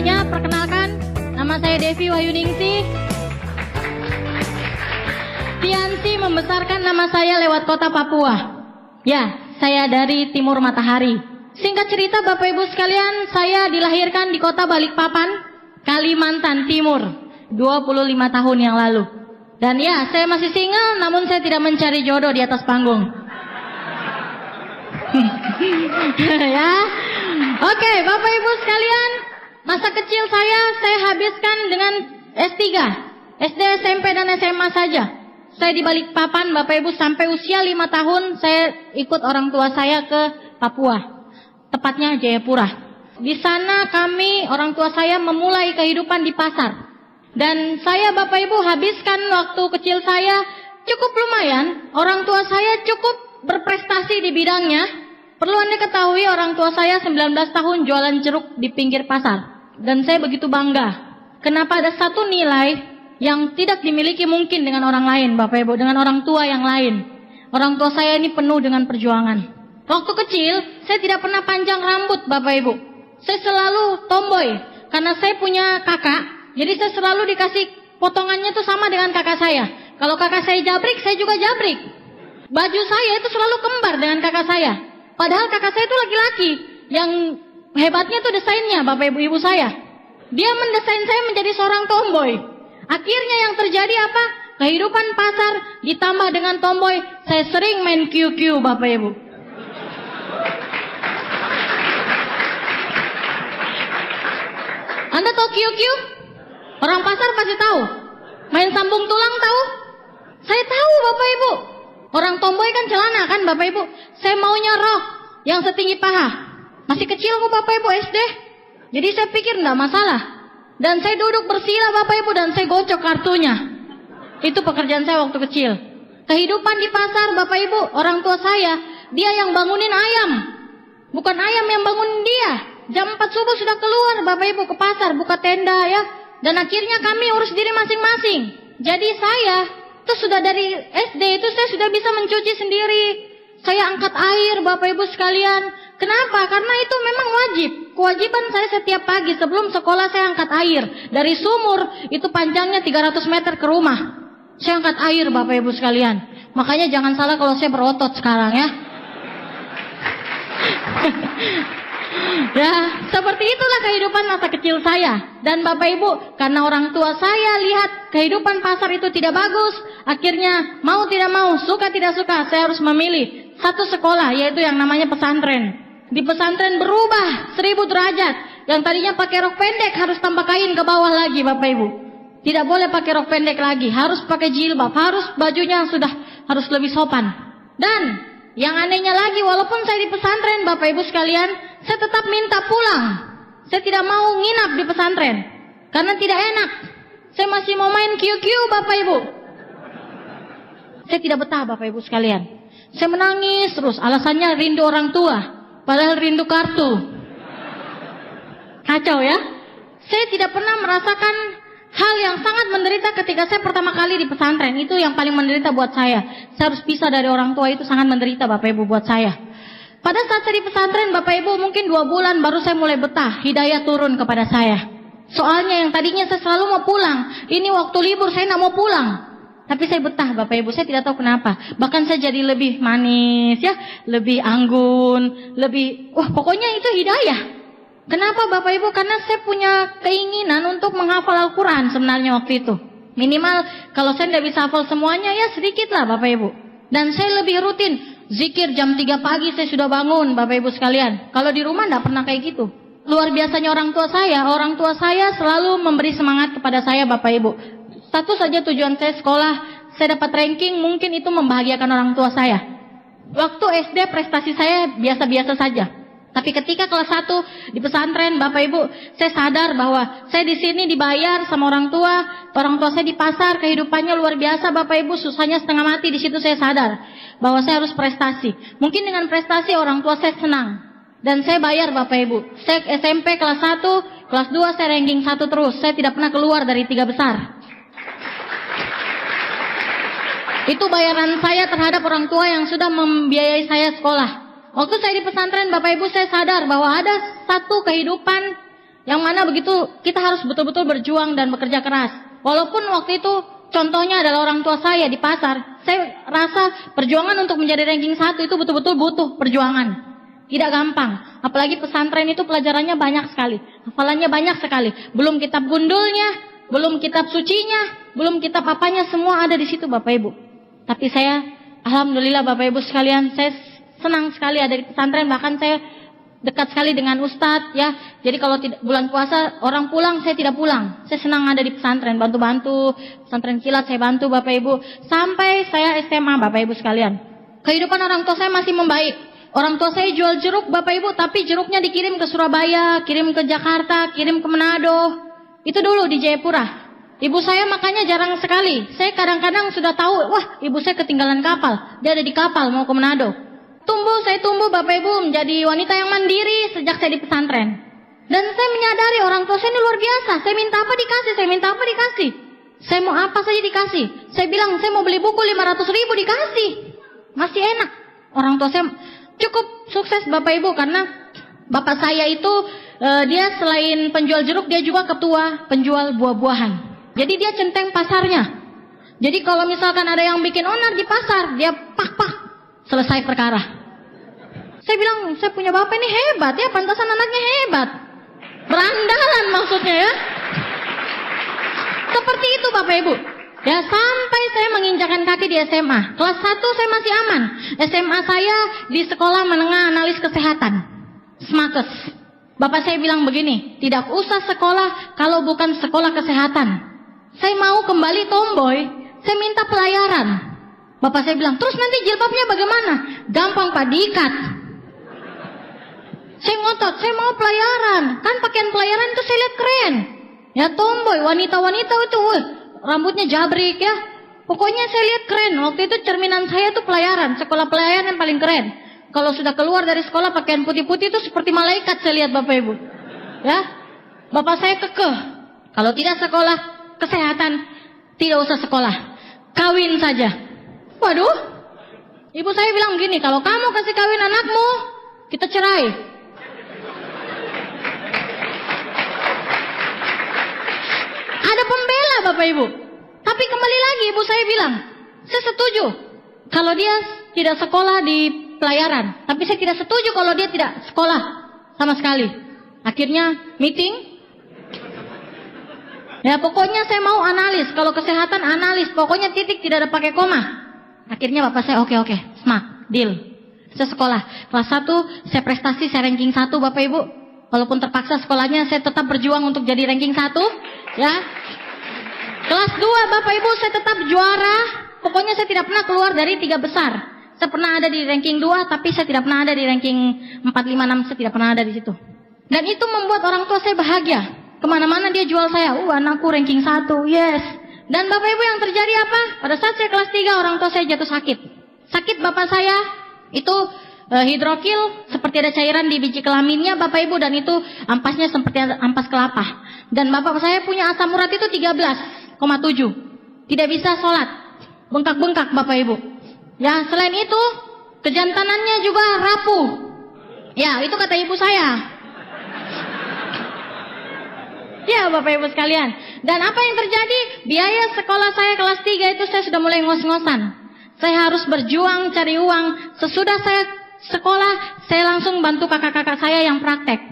semuanya, perkenalkan, nama saya Devi Wahyuningsih. Tiansi membesarkan nama saya lewat kota Papua. Ya, saya dari Timur Matahari. Singkat cerita Bapak Ibu sekalian, saya dilahirkan di kota Balikpapan, Kalimantan Timur, 25 tahun yang lalu. Dan ya, saya masih single, namun saya tidak mencari jodoh di atas panggung. Ya, oke, Bapak Ibu sekalian, masa kecil saya habiskan dengan S3, SD, SMP, dan SMA saja. Saya di Balikpapan, Bapak Ibu, sampai usia 5 tahun saya ikut orang tua saya ke Papua, tepatnya Jayapura. Di sana kami, orang tua saya memulai kehidupan di pasar. Dan saya Bapak Ibu habiskan waktu kecil saya cukup lumayan, orang tua saya cukup berprestasi di bidangnya. Perlu Anda ketahui orang tua saya 19 tahun jualan jeruk di pinggir pasar. Dan saya begitu bangga. Kenapa ada satu nilai yang tidak dimiliki mungkin dengan orang lain Bapak Ibu, dengan orang tua yang lain. Orang tua saya ini penuh dengan perjuangan. Waktu kecil saya tidak pernah panjang rambut Bapak Ibu. Saya selalu tomboy. Karena saya punya kakak, jadi saya selalu dikasih potongannya tuh sama dengan kakak saya. Kalau kakak saya jabrik, saya juga jabrik. Baju saya itu selalu kembar dengan kakak saya. Padahal kakak saya itu laki-laki. Yang hebatnya tuh desainnya Bapak Ibu saya. Dia mendesain saya menjadi seorang tomboy. Akhirnya yang terjadi apa? Kehidupan pasar ditambah dengan tomboy. Saya sering main QQ Bapak Ibu. Anda tahu QQ? Orang pasar pasti tahu. Main sambung tulang tahu? Saya tahu Bapak Ibu. Orang tomboy kan celana kan Bapak Ibu. Saya maunya rok yang setinggi paha. Masih kecil kok Bapak Ibu SD. Jadi saya pikir enggak masalah. Dan saya duduk bersila Bapak Ibu dan saya gocok kartunya. Itu pekerjaan saya waktu kecil. Kehidupan di pasar Bapak Ibu, orang tua saya, dia yang bangunin ayam. Bukan ayam yang bangunin dia. Jam 4 subuh sudah keluar Bapak Ibu ke pasar, buka tenda ya. Dan akhirnya kami urus diri masing-masing. Jadi saya itu sudah dari SD itu saya sudah bisa mencuci sendiri. Saya angkat air Bapak Ibu sekalian. Kenapa? Karena itu memang wajib. Kewajiban saya setiap pagi sebelum sekolah saya angkat air. Dari sumur itu panjangnya 300 meter ke rumah. Saya angkat air Bapak Ibu sekalian. Makanya jangan salah kalau saya berotot sekarang ya. Ya, seperti itulah kehidupan masa kecil saya. Dan Bapak Ibu, karena orang tua saya lihat kehidupan pasar itu tidak bagus, akhirnya mau tidak mau, suka tidak suka, saya harus memilih satu sekolah, yaitu yang namanya pesantren. Di pesantren berubah 1000 derajat. Yang tadinya pakai rok pendek harus tambah kain ke bawah lagi Bapak Ibu. Tidak boleh pakai rok pendek lagi, harus pakai jilbab, harus bajunya harus lebih sopan. Dan yang anehnya lagi, walaupun saya di pesantren Bapak Ibu sekalian, saya tetap minta pulang. Saya tidak mau nginap di pesantren karena tidak enak. Saya masih mau main QQ Bapak Ibu. Saya tidak betah Bapak Ibu sekalian. Saya menangis terus, alasannya rindu orang tua, padahal rindu kartu. Kacau ya. Saya tidak pernah merasakan hal yang sangat menderita ketika saya pertama kali di pesantren. Itu yang paling menderita buat saya. Saya harus pisah dari orang tua, itu sangat menderita Bapak Ibu buat saya. Pada saat saya di pesantren Bapak Ibu mungkin 2 bulan baru saya mulai betah. Hidayah turun kepada saya. Soalnya yang tadinya saya selalu mau pulang, ini waktu libur saya nggak mau pulang. Tapi saya betah Bapak Ibu, saya tidak tahu kenapa. Bahkan saya jadi lebih manis ya, lebih anggun, lebih pokoknya itu hidayah. Kenapa Bapak Ibu? Karena saya punya keinginan untuk menghafal Al-Quran sebenarnya waktu itu. Minimal kalau saya tidak bisa hafal semuanya ya sedikit lah Bapak Ibu. Dan saya lebih rutin. Zikir jam 3 pagi saya sudah bangun Bapak Ibu sekalian. Kalau di rumah tidak pernah kayak gitu. Luar biasanya orang tua saya selalu memberi semangat kepada saya Bapak Ibu. Satu saja tujuan saya sekolah, saya dapat ranking, mungkin itu membahagiakan orang tua saya. Waktu SD prestasi saya biasa-biasa saja. Tapi ketika kelas 1 di pesantren Bapak Ibu, saya sadar bahwa saya di sini dibayar sama orang tua saya di pasar, kehidupannya luar biasa Bapak Ibu, susahnya setengah mati. Di situ saya sadar bahwa saya harus prestasi. Mungkin dengan prestasi orang tua saya senang. Dan saya bayar Bapak Ibu. Saya SMP kelas 1, kelas 2 saya ranking 1 terus. Saya tidak pernah keluar dari 3 besar. Itu bayaran saya terhadap orang tua yang sudah membiayai saya sekolah. Waktu saya di pesantren Bapak Ibu, saya sadar bahwa ada satu kehidupan Yang mana begitu kita harus betul-betul berjuang dan bekerja keras. Walaupun waktu itu contohnya adalah orang tua saya di pasar. Saya rasa perjuangan untuk menjadi ranking 1 itu betul-betul butuh perjuangan. Tidak gampang. Apalagi pesantren itu pelajarannya banyak sekali. Hafalannya banyak sekali. Belum kitab gundulnya, belum kitab sucinya, belum kitab apanya, semua ada di situ Bapak Ibu. Tapi saya, alhamdulillah Bapak Ibu sekalian, saya senang sekali ada di pesantren. Bahkan saya dekat sekali dengan ustadz ya. Jadi kalau bulan puasa orang pulang, saya tidak pulang. Saya senang ada di pesantren, bantu-bantu. Pesantren kilat saya bantu Bapak Ibu. Sampai saya SMA Bapak Ibu sekalian. Kehidupan orang tua saya masih membaik. Orang tua saya jual jeruk Bapak Ibu, tapi jeruknya dikirim ke Surabaya, kirim ke Jakarta, kirim ke Manado. Itu dulu di Jayapura. Ibu saya makanya jarang sekali. Saya kadang-kadang sudah tahu, wah ibu saya ketinggalan kapal. Dia ada di kapal mau ke Manado. Saya tumbuh Bapak Ibu menjadi wanita yang mandiri sejak saya di pesantren. Dan saya menyadari orang tua saya ini luar biasa. Saya minta apa dikasih, saya minta apa dikasih. Saya mau apa saja dikasih. Saya bilang saya mau beli buku 500.000 dikasih. Masih enak. Orang tua saya cukup sukses Bapak Ibu karena bapak saya itu dia selain penjual jeruk dia juga ketua penjual buah-buahan. Jadi dia centeng pasarnya. Jadi kalau misalkan ada yang bikin onar di pasar, dia pak selesai perkara. Saya bilang saya punya bapak ini hebat ya, pantasan anaknya hebat. Berandalan maksudnya ya. Seperti itu Bapak Ibu. Ya sampai saya menginjakan kaki di SMA. Kelas 1 saya masih aman. SMA saya di sekolah menengah analis kesehatan. Smakes. Bapak saya bilang begini, tidak usah sekolah kalau bukan sekolah kesehatan. Saya mau kembali tomboy, saya minta pelayaran. Bapak saya bilang, terus nanti jilbabnya bagaimana? Gampang Pak, diikat. Saya ngotot, saya mau pelayaran. Kan pakaian pelayaran itu saya lihat keren. Ya tomboy, wanita-wanita itu, rambutnya jabrik ya. Pokoknya saya lihat keren. Waktu itu cerminan saya tuh pelayaran. Sekolah pelayaran yang paling keren. Kalau sudah keluar dari sekolah pakaian putih-putih itu seperti malaikat saya lihat Bapak Ibu. Ya. Bapak saya kekeh. Kalau tidak sekolah kesehatan, tidak usah sekolah. Kawin saja. Waduh. Ibu saya bilang begini, kalau kamu kasih kawin anakmu, kita cerai. Ada pembela Bapak Ibu. Tapi kembali lagi ibu saya bilang, saya setuju kalau dia tidak sekolah di pelayaran. Tapi saya tidak setuju kalau dia tidak sekolah sama sekali. Akhirnya meeting. Ya pokoknya saya mau analis. Kalau kesehatan analis. Pokoknya titik tidak ada pakai koma. Akhirnya bapak saya oke, smart, deal. Saya sekolah. Kelas 1 saya prestasi, saya ranking 1 Bapak Ibu. Walaupun terpaksa sekolahnya saya tetap berjuang untuk jadi ranking 1. Ya. Kelas 2 Bapak Ibu saya tetap juara. Pokoknya saya tidak pernah keluar dari 3 besar. Saya pernah ada di ranking 2, tapi saya tidak pernah ada di ranking 4, 5, 6. Saya tidak pernah ada di situ. Dan itu membuat orang tua saya bahagia. Kemana-mana dia jual saya. Anakku ranking 1, yes. Dan Bapak Ibu yang terjadi apa? Pada saat saya kelas 3 orang tua saya jatuh sakit. Sakit bapak saya itu hidrokil, seperti ada cairan di biji kelaminnya Bapak Ibu. Dan itu ampasnya seperti ampas kelapa. Dan bapak saya punya asam urat itu 13,7. Tidak bisa sholat. Bengkak-bengkak Bapak Ibu. Ya selain itu kejantanannya juga rapuh. Ya itu kata ibu saya. Ya Bapak Ibu sekalian. Dan apa yang terjadi? Biaya sekolah saya kelas 3 itu saya sudah mulai ngos-ngosan. Saya harus berjuang cari uang. Sesudah saya sekolah, saya langsung bantu kakak-kakak saya yang praktek.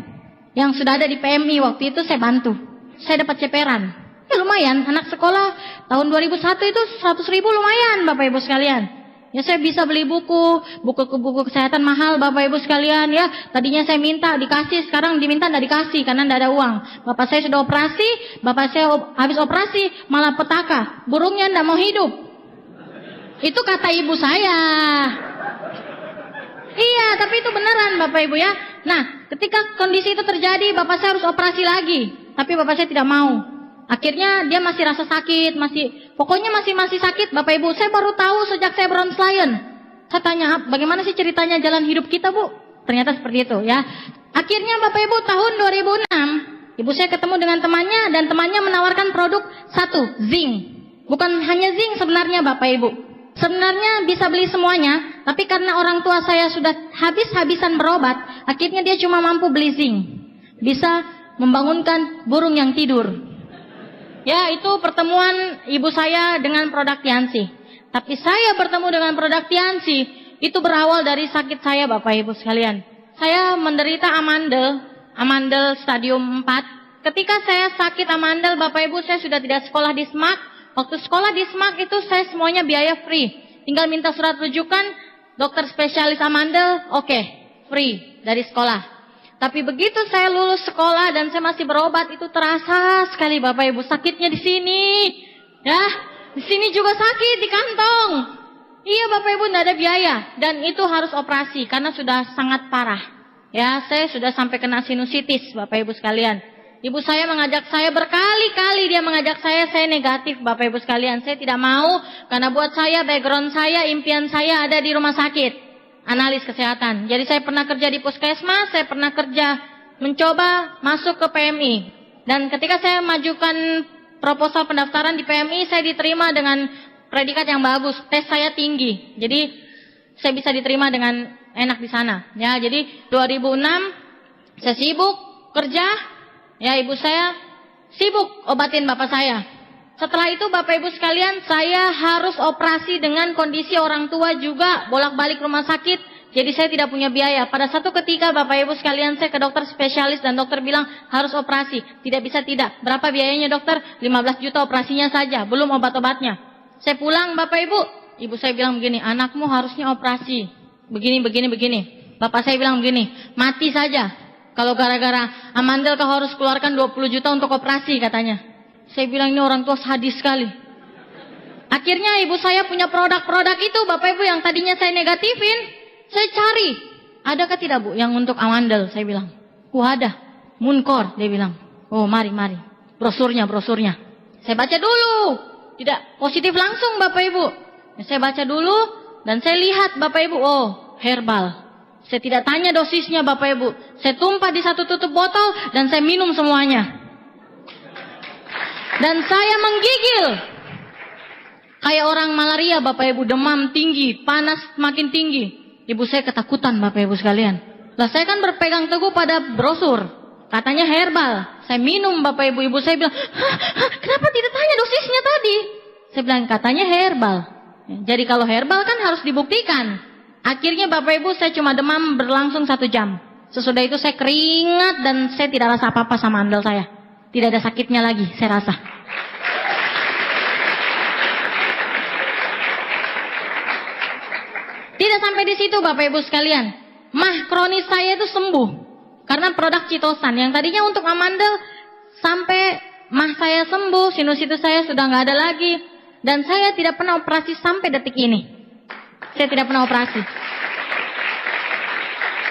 Yang sudah ada di PMI waktu itu saya bantu. Saya dapat ceperan. Ya lumayan, anak sekolah tahun 2001 itu 100.000 lumayan Bapak Ibu sekalian. Ya saya bisa beli buku kesehatan mahal Bapak Ibu sekalian ya. Tadinya saya minta dikasih, sekarang diminta tidak dikasih karena tidak ada uang. Bapak saya sudah operasi, bapak saya habis operasi malah petaka. Burungnya tidak mau hidup. Itu kata ibu saya. Iya, tapi itu beneran Bapak Ibu ya. Nah, ketika kondisi itu terjadi, bapak saya harus operasi lagi. Tapi bapak saya tidak mau. Akhirnya dia masih rasa sakit, pokoknya masih sakit Bapak Ibu. Saya baru tahu sejak saya Bronze Lion. Saya tanya, bagaimana sih ceritanya jalan hidup kita Bu? Ternyata seperti itu ya. Akhirnya Bapak Ibu tahun 2006, ibu saya ketemu dengan temannya dan temannya menawarkan produk zinc. Bukan hanya zinc sebenarnya Bapak Ibu. Sebenarnya bisa beli semuanya, tapi karena orang tua saya sudah habis-habisan berobat, akhirnya dia cuma mampu beli zinc. Bisa membangunkan burung yang tidur. Ya, itu pertemuan ibu saya dengan produk Tiansi. Tapi saya bertemu dengan produk Tiansi, itu berawal dari sakit saya Bapak Ibu sekalian. Saya menderita amandel stadium 4. Ketika saya sakit amandel Bapak Ibu, saya sudah tidak sekolah di SMAK. Waktu sekolah di SMAK itu saya semuanya biaya free. Tinggal minta surat rujukan, dokter spesialis amandel, oke, free dari sekolah. Tapi begitu saya lulus sekolah dan saya masih berobat, itu terasa sekali Bapak Ibu sakitnya di sini. Ya, di sini juga sakit di kantong. Iya Bapak Ibu, tidak ada biaya dan itu harus operasi karena sudah sangat parah. Ya, saya sudah sampai kena sinusitis Bapak Ibu sekalian. Ibu saya mengajak saya berkali-kali, dia mengajak saya negatif Bapak Ibu sekalian. Saya tidak mau karena buat saya, background saya, impian saya ada di rumah sakit. Analis kesehatan. Jadi saya pernah kerja di puskesmas, saya pernah kerja mencoba masuk ke PMI. Dan ketika saya majukan proposal pendaftaran di PMI, saya diterima dengan predikat yang bagus. Tes saya tinggi. Jadi saya bisa diterima dengan enak di sana. Ya, jadi 2006 saya sibuk kerja. Ya, ibu saya sibuk obatin bapak saya. Setelah itu Bapak Ibu sekalian, saya harus operasi dengan kondisi orang tua juga, bolak-balik rumah sakit. Jadi saya tidak punya biaya. Pada satu ketika Bapak Ibu sekalian, saya ke dokter spesialis dan dokter bilang harus operasi. Tidak bisa tidak. Berapa biayanya dokter? 15 juta operasinya saja, belum obat-obatnya. Saya pulang Bapak Ibu, ibu saya bilang begini, anakmu harusnya operasi. Begini. Bapak saya bilang begini, mati saja. Kalau gara-gara amandel kau harus keluarkan 20 juta untuk operasi katanya. Saya bilang ini orang tua sadis sekali. Akhirnya ibu saya punya produk-produk itu Bapak Ibu yang tadinya saya negatifin. Saya cari. Adakah tidak Bu yang untuk amandel? Saya bilang. Ada. Muncor. Dia bilang. Oh mari. Brosurnya. Saya baca dulu. Tidak positif langsung Bapak Ibu. Saya baca dulu. Dan saya lihat Bapak Ibu. Oh herbal. Saya tidak tanya dosisnya Bapak Ibu. Saya tumpah di satu tutup botol. Dan saya minum semuanya. Dan saya menggigil. Kayak orang malaria Bapak Ibu, demam tinggi, panas makin tinggi. Ibu saya ketakutan Bapak Ibu sekalian. Lah saya kan berpegang teguh pada brosur. Katanya herbal. Saya minum Bapak Ibu. Ibu saya bilang, kenapa tidak tanya dosisnya tadi? Saya bilang katanya herbal. Jadi kalau herbal kan harus dibuktikan. Akhirnya Bapak Ibu saya cuma demam berlangsung 1 jam. Sesudah itu saya keringat dan saya tidak rasa apa-apa sama andal saya. Tidak ada sakitnya lagi, saya rasa. Tidak sampai di situ Bapak Ibu sekalian. Mah kronis saya itu sembuh. Karena produk Citosan. Yang tadinya untuk amandel, sampai mah saya sembuh, sinusitis saya sudah nggak ada lagi. Dan saya tidak pernah operasi sampai detik ini. Saya tidak pernah operasi.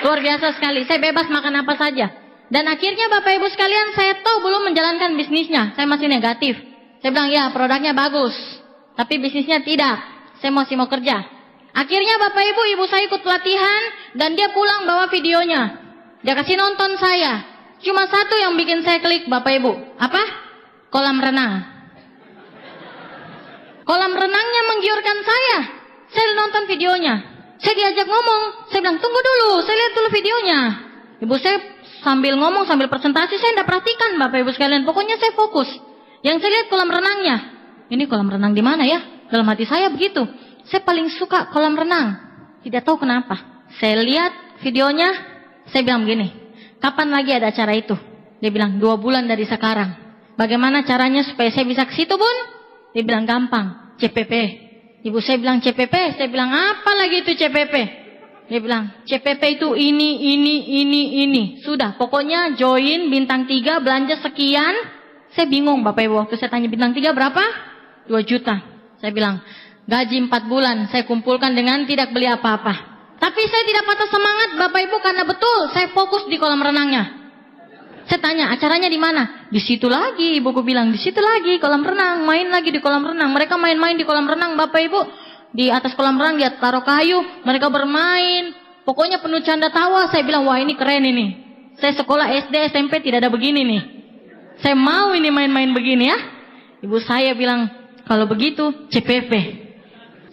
Luar biasa sekali, saya bebas makan apa saja. Dan akhirnya Bapak Ibu sekalian, saya tahu belum menjalankan bisnisnya. Saya masih negatif. Saya bilang, ya produknya bagus. Tapi bisnisnya tidak. Saya masih mau kerja. Akhirnya Bapak Ibu saya ikut pelatihan. Dan dia pulang bawa videonya. Dia kasih nonton saya. Cuma satu yang bikin saya klik Bapak Ibu. Apa? Kolam renang. Kolam renangnya menggiurkan saya. Saya nonton videonya. Saya diajak ngomong. Saya bilang, tunggu dulu. Saya lihat dulu videonya. Ibu saya sambil ngomong, sambil presentasi, saya tidak perhatikan Bapak Ibu sekalian. Pokoknya saya fokus. Yang saya lihat kolam renangnya. Ini kolam renang di mana ya? Dalam hati saya begitu. Saya paling suka kolam renang. Tidak tahu kenapa. Saya lihat videonya, saya bilang begini, kapan lagi ada acara itu? Dia bilang 2 bulan dari sekarang. Bagaimana caranya supaya saya bisa ke situ Bun? Dia bilang gampang, CPP. Ibu saya bilang CPP, saya bilang apa lagi itu CPP? Dia bilang, CPP itu ini. Sudah, pokoknya join bintang 3, belanja sekian. Saya bingung Bapak Ibu, waktu saya tanya bintang 3 berapa? 2 juta. Saya bilang, gaji 4 bulan, saya kumpulkan dengan tidak beli apa-apa. Tapi saya tidak patah semangat Bapak Ibu, karena betul, saya fokus di kolam renangnya. Saya tanya, acaranya di mana? Di situ lagi, ibuku bilang, di situ lagi, kolam renang, main lagi di kolam renang. Mereka main-main di kolam renang Bapak Ibu. Di atas kolam renang dia taruh kayu, mereka bermain. Pokoknya penuh canda tawa. Saya bilang, wah ini keren ini. Saya sekolah SD, SMP tidak ada begini nih. Saya mau ini main-main begini ya. Ibu saya bilang, kalau begitu CPP.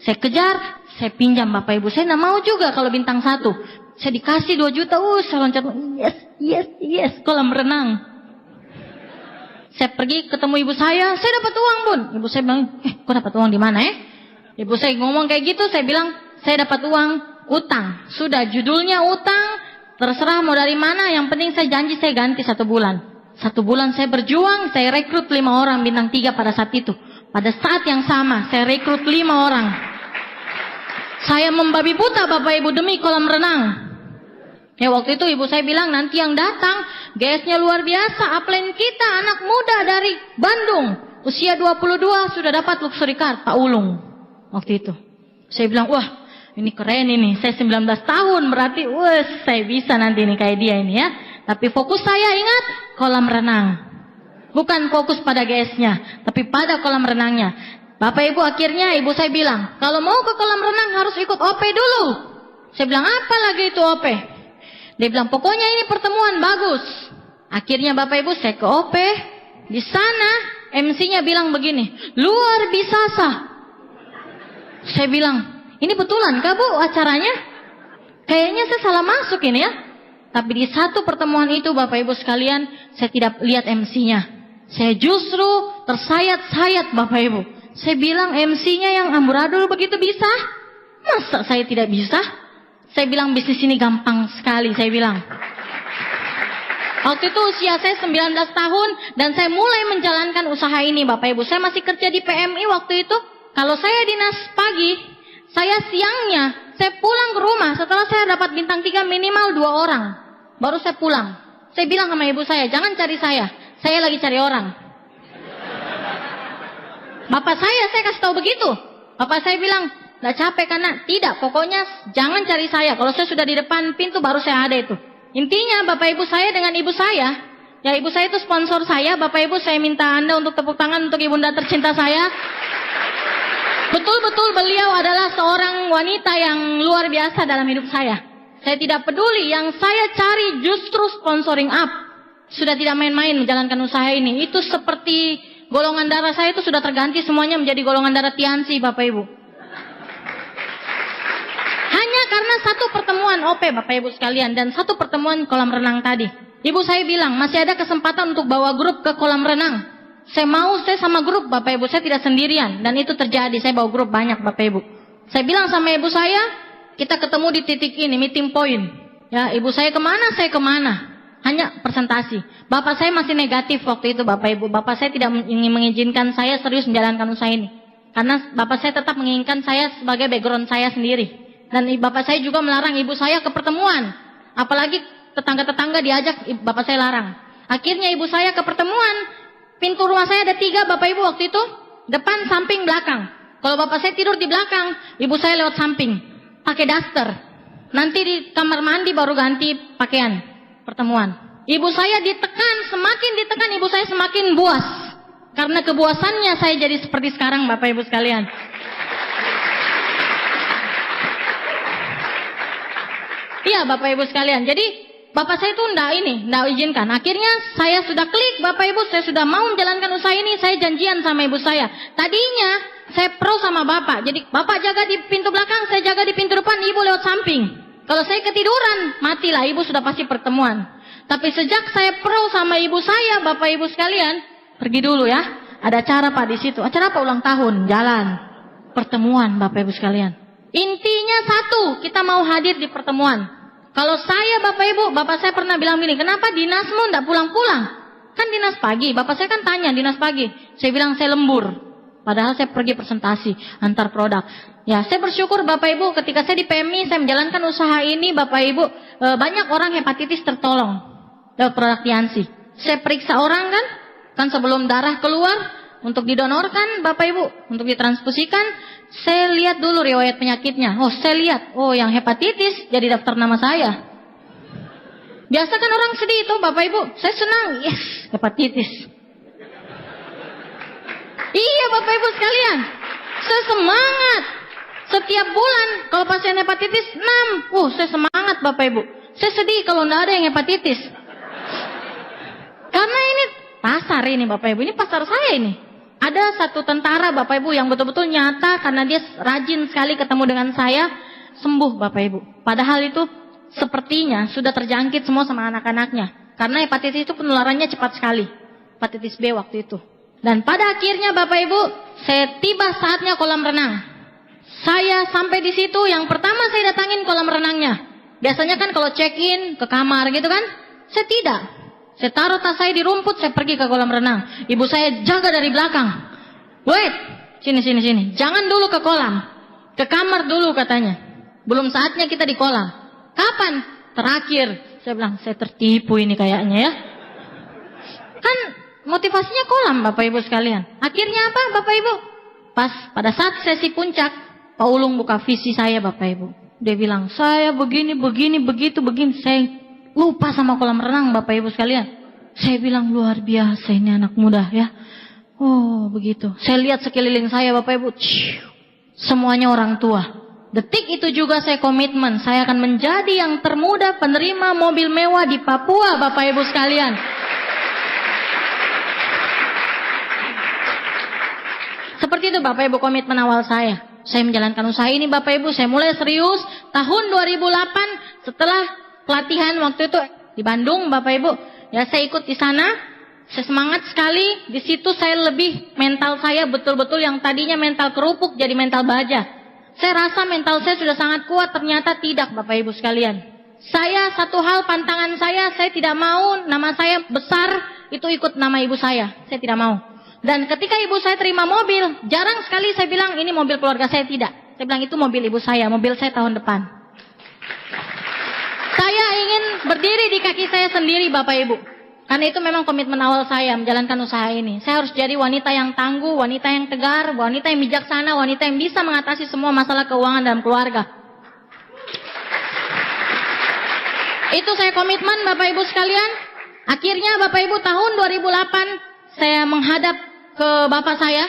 Saya kejar, saya pinjam Bapak Ibu. Saya tidak mau juga kalau bintang 1. Saya dikasih 2 juta, saya loncat, yes, kolam renang. Saya pergi ketemu ibu saya dapat uang bun. Ibu saya bilang, kok dapat uang di mana ya? Ibu saya ngomong kayak gitu, saya bilang, saya dapat uang utang. Sudah judulnya utang, terserah mau dari mana, yang penting saya janji saya ganti 1 bulan. 1 bulan saya berjuang, saya rekrut 5 orang bintang 3 pada saat itu. Pada saat yang sama, saya rekrut 5 orang. Saya membabi buta Bapak Ibu demi kolam renang. Ya waktu itu ibu saya bilang nanti yang datang GS-nya luar biasa, upline kita anak muda dari Bandung, usia 22 sudah dapat luxury car, Pak Ulung. Waktu itu saya bilang, wah ini keren ini, saya 19 tahun berarti saya bisa nanti ini kayak dia ini ya. Tapi fokus saya ingat kolam renang, bukan fokus pada GS-nya, tapi pada kolam renangnya. Bapak Ibu akhirnya ibu saya bilang, kalau mau ke kolam renang harus ikut OP dulu. Saya bilang, apa lagi itu OP? Dia bilang, pokoknya ini pertemuan bagus. Akhirnya Bapak Ibu saya ke OP. Di sana MC-nya bilang begini, luar biasa. Saya bilang, ini betulan kah Bu acaranya? Kayaknya saya salah masuk ini ya. Tapi di satu pertemuan itu Bapak Ibu sekalian, saya tidak lihat MC-nya. Saya justru tersayat-sayat Bapak Ibu. Saya bilang, MC-nya yang amburadul begitu bisa? Masa saya tidak bisa? Saya bilang bisnis ini gampang sekali, saya bilang. Waktu itu usia saya 19 tahun dan saya mulai menjalankan usaha ini Bapak Ibu. Saya masih kerja di PMI waktu itu. Kalau saya dinas pagi, saya siangnya, saya pulang ke rumah setelah saya dapat bintang 3 minimal 2 orang. Baru saya pulang. Saya bilang sama ibu saya, jangan cari saya lagi cari orang. Bapak saya kasih tahu begitu. Bapak saya bilang, nggak capek karena tidak, pokoknya jangan cari saya. Kalau saya sudah di depan pintu baru saya ada itu. Intinya Bapak Ibu saya dengan ibu saya, ya ibu saya itu sponsor saya. Bapak Ibu saya minta Anda untuk tepuk tangan untuk ibunda tercinta saya. Betul-betul beliau adalah seorang wanita yang luar biasa dalam hidup saya. Saya tidak peduli, yang saya cari justru sponsoring up. Sudah tidak main-main menjalankan usaha ini. Itu seperti golongan darah saya itu sudah terganti semuanya menjadi golongan darah Tiansi Bapak Ibu. Hanya karena satu pertemuan OP Bapak Ibu sekalian dan satu pertemuan kolam renang tadi. Ibu saya bilang masih ada kesempatan untuk bawa grup ke kolam renang. Saya mau, saya sama grup Bapak Ibu, saya tidak sendirian. Dan itu terjadi, saya bawa grup banyak Bapak Ibu. Saya bilang sama ibu saya, kita ketemu di titik ini, meeting point. Ya, ibu saya kemana, saya kemana. Hanya presentasi. Bapak saya masih negatif waktu itu Bapak Ibu. Bapak saya tidak ingin mengizinkan saya serius menjalankan usaha ini. Karena bapak saya tetap menginginkan saya sebagai background saya sendiri. Dan bapak saya juga melarang ibu saya ke pertemuan. Apalagi tetangga-tetangga diajak, bapak saya larang. Akhirnya ibu saya ke pertemuan. Pintu rumah saya ada 3 Bapak Ibu waktu itu. Depan, samping, belakang. Kalau bapak saya tidur di belakang, ibu saya lewat samping. Pakai daster. Nanti di kamar mandi baru ganti pakaian. Pertemuan. Ibu saya ditekan, semakin ditekan ibu saya semakin buas. Karena kebuasannya saya jadi seperti sekarang Bapak Ibu sekalian. Iya Bapak Ibu sekalian. Jadi bapak saya itu enggak izinkan. Akhirnya saya sudah klik Bapak Ibu, saya sudah mau menjalankan usaha ini, saya janjian sama ibu saya. Tadinya saya pro sama bapak. Jadi bapak jaga di pintu belakang, saya jaga di pintu depan, ibu lewat samping. Kalau saya ketiduran, matilah, ibu sudah pasti pertemuan. Tapi sejak saya pro sama ibu saya, Bapak Ibu sekalian, pergi dulu ya. Ada acara Pak di situ. Acara apa? Ulang tahun, jalan. Pertemuan Bapak Ibu sekalian. Intinya satu, kita mau hadir di pertemuan. Kalau saya Bapak Ibu, bapak saya pernah bilang gini, kenapa dinasmu enggak pulang-pulang? Kan dinas pagi. Bapak saya kan tanya, dinas pagi. Saya bilang saya lembur. Padahal saya pergi presentasi, antar produk. Ya, saya bersyukur Bapak Ibu ketika saya di PMI, saya menjalankan usaha ini Bapak Ibu, banyak orang hepatitis tertolong lewat produk Tiansi. Saya periksa orang kan sebelum darah keluar untuk didonorkan Bapak Ibu, untuk ditransfusikan, saya lihat dulu riwayat penyakitnya. Oh, saya lihat, oh yang hepatitis jadi daftar nama saya. Biasa kan orang sedih itu Bapak Ibu, saya senang, yes, hepatitis. Iya Bapak Ibu sekalian, saya semangat. Setiap bulan kalau pasien hepatitis 6, saya semangat Bapak Ibu. Saya sedih kalau enggak ada yang hepatitis. Karena ini pasar ini Bapak Ibu, ini pasar saya ini. Ada satu tentara Bapak Ibu yang betul-betul nyata karena dia rajin sekali ketemu dengan saya, sembuh Bapak Ibu. Padahal itu sepertinya sudah terjangkit semua sama anak-anaknya. Karena hepatitis itu penularannya cepat sekali. hepatitis B waktu itu. Dan pada akhirnya Bapak Ibu, saya tiba saatnya kolam renang. Saya sampai di situ, yang pertama saya datangin kolam renangnya. Biasanya kan kalau check-in ke kamar gitu kan, saya tidak. Saya taruh tas saya di rumput, saya pergi ke kolam renang. Ibu saya jaga dari belakang. Wait, sini. Jangan dulu ke kolam. Ke kamar dulu katanya. Belum saatnya kita di kolam. Kapan? Terakhir. Saya bilang, saya tertipu ini kayaknya ya. Kan motivasinya kolam Bapak Ibu sekalian. Akhirnya apa Bapak Ibu? Pas pada saat sesi puncak, Pak Ulung buka visi saya Bapak Ibu. Dia bilang, saya begini. Saya lupa sama kolam renang Bapak Ibu sekalian. Saya bilang, luar biasa ini anak muda ya. Oh begitu. Saya lihat sekeliling saya Bapak Ibu. Semuanya orang tua. Detik itu juga saya komitmen, saya akan menjadi yang termuda penerima mobil mewah di Papua Bapak Ibu sekalian. Seperti itu Bapak Ibu komitmen awal saya. Saya menjalankan usaha ini Bapak Ibu, saya mulai serius tahun 2008 setelah pelatihan waktu itu di Bandung Bapak Ibu. Ya saya ikut di sana, saya semangat sekali. Di situ saya lebih mental saya betul-betul yang tadinya mental kerupuk jadi mental baja. Saya rasa mental saya sudah sangat kuat, ternyata tidak Bapak Ibu sekalian. Saya satu hal pantangan saya tidak mau nama saya besar itu ikut nama ibu saya tidak mau. Dan ketika ibu saya terima mobil, jarang sekali saya bilang ini mobil keluarga saya, tidak. Saya bilang itu mobil ibu saya, mobil saya tahun depan. Saya ingin berdiri di kaki saya sendiri Bapak Ibu. Karena itu memang komitmen awal saya menjalankan usaha ini. Saya harus jadi wanita yang tangguh, wanita yang tegar, wanita yang bijaksana, wanita yang bisa mengatasi semua masalah keuangan dalam keluarga. Itu saya komitmen Bapak Ibu sekalian. Akhirnya Bapak Ibu tahun 2008 saya menghadap ke bapak saya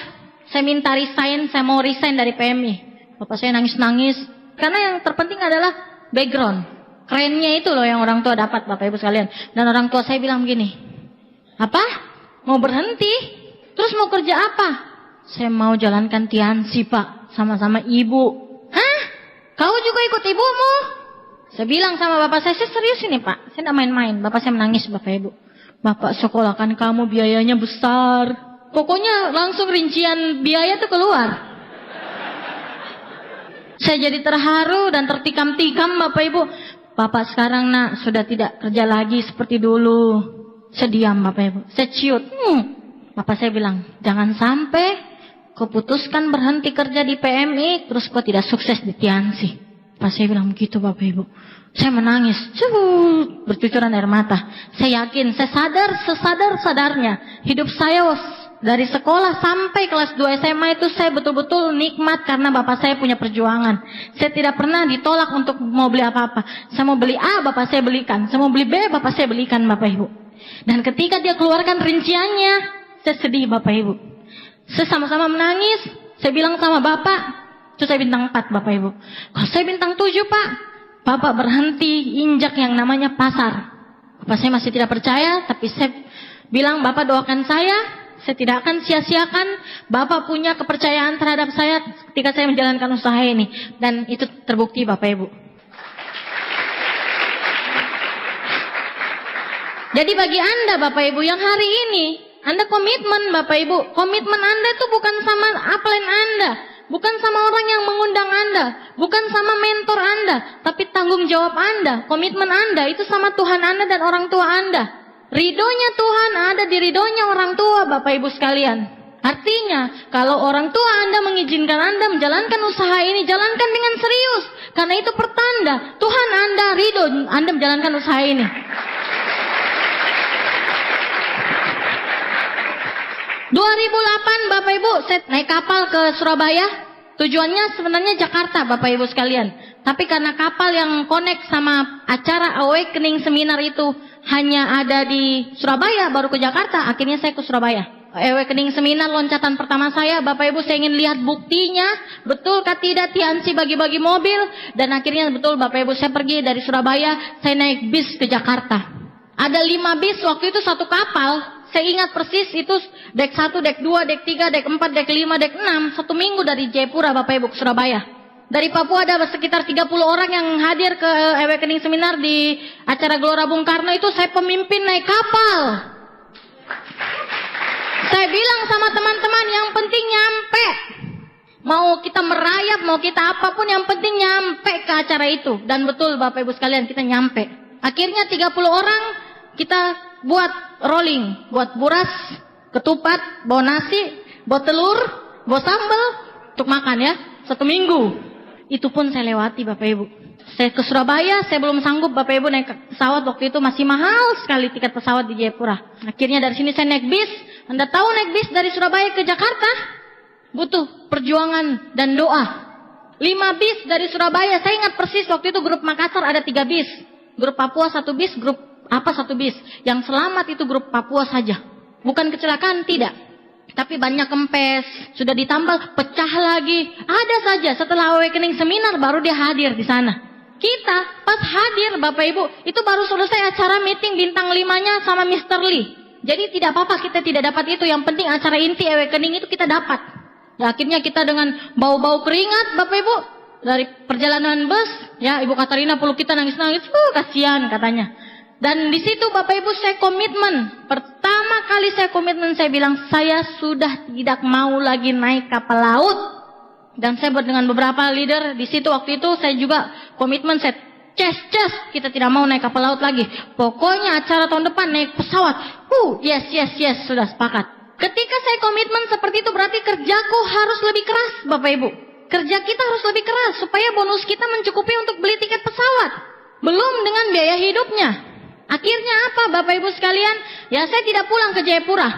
minta resign, saya mau resign dari PMI. Bapak saya nangis-nangis. Karena yang terpenting adalah background. Kerennya itu loh yang orang tua dapat Bapak Ibu sekalian. Dan orang tua saya bilang begini, apa? Mau berhenti? Terus mau kerja apa? Saya mau jalankan Tiansi Pak, sama-sama ibu. Hah? Kau juga ikut ibumu? Saya bilang sama bapak saya serius ini Pak, saya tidak main-main. Bapak saya menangis Bapak Ibu. Bapak sekolahkan kamu biayanya besar. Pokoknya langsung rincian biaya tuh keluar. Saya jadi terharu dan tertikam-tikam Bapak Ibu. Bapak sekarang nak sudah tidak kerja lagi seperti dulu. Saya diam Bapak Ibu. Saya ciut. Bapak saya bilang, jangan sampai kau putuskan berhenti kerja di PMI, terus kau tidak sukses di Tiansi. Bapak saya bilang begitu Bapak Ibu. Saya menangis. Bercucuran air mata. Saya yakin, saya sesadar-sadarnya. Hidup saya dari sekolah sampai kelas 2 SMA itu saya betul-betul nikmat karena bapak saya punya perjuangan. Saya tidak pernah ditolak untuk mau beli apa-apa. Saya mau beli A, bapak saya belikan. Saya mau beli B, bapak saya belikan Bapak Ibu. Dan ketika dia keluarkan rinciannya, saya sedih Bapak Ibu. Saya sama-sama menangis. Saya bilang sama bapak, itu saya bintang 4 Bapak Ibu. Kalau saya bintang 7 Pak, bapak berhenti injak yang namanya pasar. Bapak saya masih tidak percaya, tapi saya bilang bapak doakan saya tidak akan sia-siakan. Bapak punya kepercayaan terhadap saya ketika saya menjalankan usaha ini. Dan itu terbukti Bapak Ibu. Jadi bagi Anda Bapak Ibu yang hari ini, Anda komitmen Bapak Ibu. Komitmen Anda itu bukan sama upline Anda. Bukan sama orang yang mengundang Anda. Bukan sama mentor Anda. Tapi tanggung jawab Anda. Komitmen Anda itu sama Tuhan Anda dan orang tua Anda. Ridhonya Tuhan ada di ridhonya orang tua Bapak Ibu sekalian. Artinya kalau orang tua Anda mengizinkan Anda menjalankan usaha ini, jalankan dengan serius. Karena itu pertanda Tuhan Anda ridho Anda menjalankan usaha ini. ...2008 Bapak Ibu saya naik kapal ke Surabaya. Tujuannya sebenarnya Jakarta Bapak Ibu sekalian. Tapi karena kapal yang connect sama acara Awakening Seminar itu hanya ada di Surabaya, baru ke Jakarta, akhirnya saya ke Surabaya. Awakening Seminar loncatan pertama saya, Bapak Ibu saya ingin lihat buktinya, betulkah tidak Tiansi bagi-bagi mobil. Dan akhirnya betul Bapak Ibu saya pergi dari Surabaya, saya naik bis ke Jakarta. Ada 5 bis waktu itu satu kapal. Saya ingat persis itu dek 1, dek 2, dek 3, dek 4, dek 5, dek 6. 1 minggu dari Jayapura Bapak Ibu ke Surabaya. Dari Papua ada sekitar 30 orang yang hadir ke Awakening Seminar di acara Gelora Bung Karno itu saya pemimpin naik kapal. Saya bilang sama teman-teman, yang penting nyampe. Mau kita merayap, mau kita apapun, yang penting nyampe ke acara itu. Dan betul Bapak Ibu sekalian, kita nyampe. Akhirnya 30 orang kita buat rolling, buat buras, ketupat, bawa nasi, bawa telur, bawa sambal untuk makan ya, 1 minggu. Itu pun saya lewati Bapak Ibu. Saya ke Surabaya, saya belum sanggup Bapak Ibu naik pesawat, waktu itu masih mahal sekali tiket pesawat di Jayapura. Akhirnya dari sini saya naik bis. Anda tahu naik bis dari Surabaya ke Jakarta butuh perjuangan dan doa. 5 bis dari Surabaya, saya ingat persis waktu itu grup Makassar ada 3 bis. Grup Papua 1 bis, grup apa 1 bis. Yang selamat itu grup Papua saja. Bukan kecelakaan, tidak. Tapi banyak kempes, sudah ditambal, pecah lagi. Ada saja, setelah awakening seminar baru dia hadir di sana. Kita pas hadir Bapak Ibu, itu baru selesai acara meeting bintang 5-nya sama Mr. Lee. Jadi tidak apa-apa kita tidak dapat itu, yang penting acara inti awakening itu kita dapat. Ya, akhirnya kita dengan bau-bau keringat Bapak Ibu, dari perjalanan bus, ya Ibu Katarina peluk kita nangis-nangis, kasihan katanya. Dan di situ Bapak Ibu saya komitmen, pertama kali saya komitmen, saya bilang saya sudah tidak mau lagi naik kapal laut. Dan saya dengan beberapa leader di situ waktu itu saya juga komitmen, saya kita tidak mau naik kapal laut lagi. Pokoknya acara tahun depan naik pesawat. Yes, sudah sepakat. Ketika saya komitmen seperti itu berarti kerjaku harus lebih keras Bapak Ibu. Kerja kita harus lebih keras supaya bonus kita mencukupi untuk beli tiket pesawat. Belum dengan biaya hidupnya. Akhirnya apa Bapak Ibu sekalian? Ya saya tidak pulang ke Jayapura.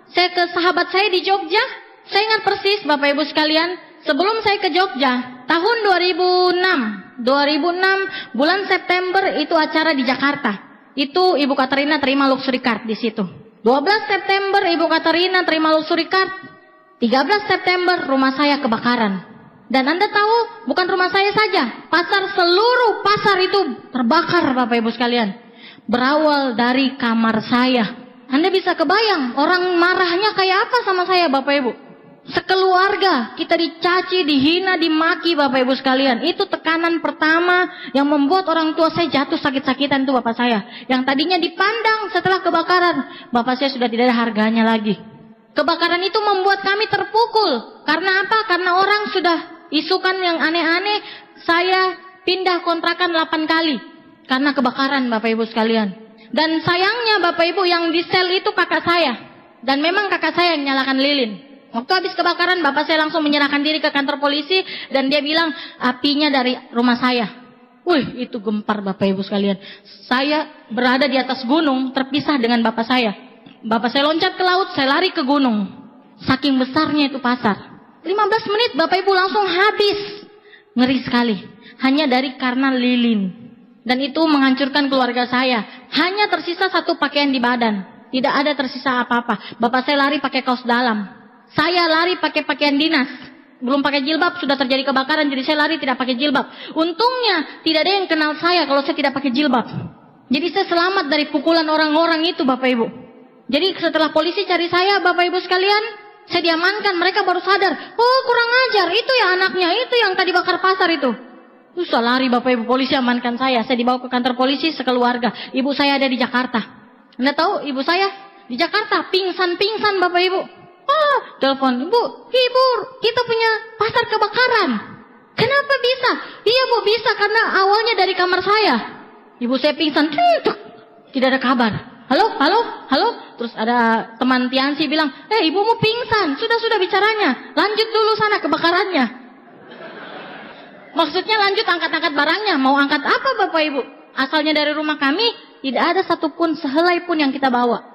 Saya ke sahabat saya di Jogja. Saya ingat persis Bapak Ibu sekalian. Sebelum saya ke Jogja, tahun 2006 bulan September itu acara di Jakarta. Itu Ibu Katarina terima luxury card di situ. 12 September Ibu Katarina terima luxury card. 13 September rumah saya kebakaran. Dan Anda tahu, bukan rumah saya saja, seluruh pasar itu terbakar Bapak Ibu sekalian. Berawal dari kamar saya. Anda bisa kebayang orang marahnya kayak apa sama saya Bapak Ibu. Sekeluarga kita dicaci, dihina, dimaki Bapak Ibu sekalian. Itu tekanan pertama yang membuat orang tua saya jatuh sakit-sakitan itu Bapak saya. Yang tadinya dipandang setelah kebakaran, Bapak saya sudah tidak ada harganya lagi. Kebakaran itu membuat kami terpukul. Karena apa? Karena orang sudah isukan yang aneh-aneh. Saya pindah kontrakan 8 kali karena kebakaran Bapak Ibu sekalian. Dan sayangnya Bapak Ibu yang di sel itu kakak saya. Dan memang kakak saya yang nyalakan lilin. Waktu habis kebakaran, Bapak saya langsung menyerahkan diri ke kantor polisi. Dan dia bilang, apinya dari rumah saya. Wih, itu gempar Bapak Ibu sekalian. Saya berada di atas gunung, terpisah dengan Bapak saya. Bapak saya loncat ke laut, saya lari ke gunung. Saking besarnya itu pasar. 15 menit Bapak Ibu langsung habis. Ngeri sekali. Hanya karena lilin. Dan itu menghancurkan keluarga saya. Hanya tersisa 1 pakaian di badan. Tidak ada tersisa apa-apa. Bapak saya lari pakai kaos dalam. Saya lari pakai pakaian dinas. Belum pakai jilbab, sudah terjadi kebakaran, jadi saya lari tidak pakai jilbab. Untungnya tidak ada yang kenal saya kalau saya tidak pakai jilbab. Jadi saya selamat dari pukulan orang-orang itu Bapak Ibu. Jadi setelah polisi cari saya Bapak Ibu sekalian, saya diamankan, mereka baru sadar. Oh kurang ajar, itu ya anaknya, itu yang tadi bakar pasar itu. Terus saya lari Bapak Ibu, polisi amankan saya dibawa ke kantor polisi sekeluarga. Ibu saya ada di Jakarta. Anda tahu ibu saya di Jakarta, pingsan Bapak Ibu. Telepon, ibu, kita punya pasar kebakaran. Kenapa bisa? Iya Bu, bisa karena awalnya dari kamar saya. Ibu saya pingsan, tidak ada kabar. Halo. Terus ada teman Tiansi bilang, ibumu pingsan, sudah bicaranya. Lanjut dulu sana kebakarannya. Maksudnya lanjut angkat-angkat barangnya. Mau angkat apa Bapak Ibu? Asalnya dari rumah kami, tidak ada satupun sehelai pun yang kita bawa.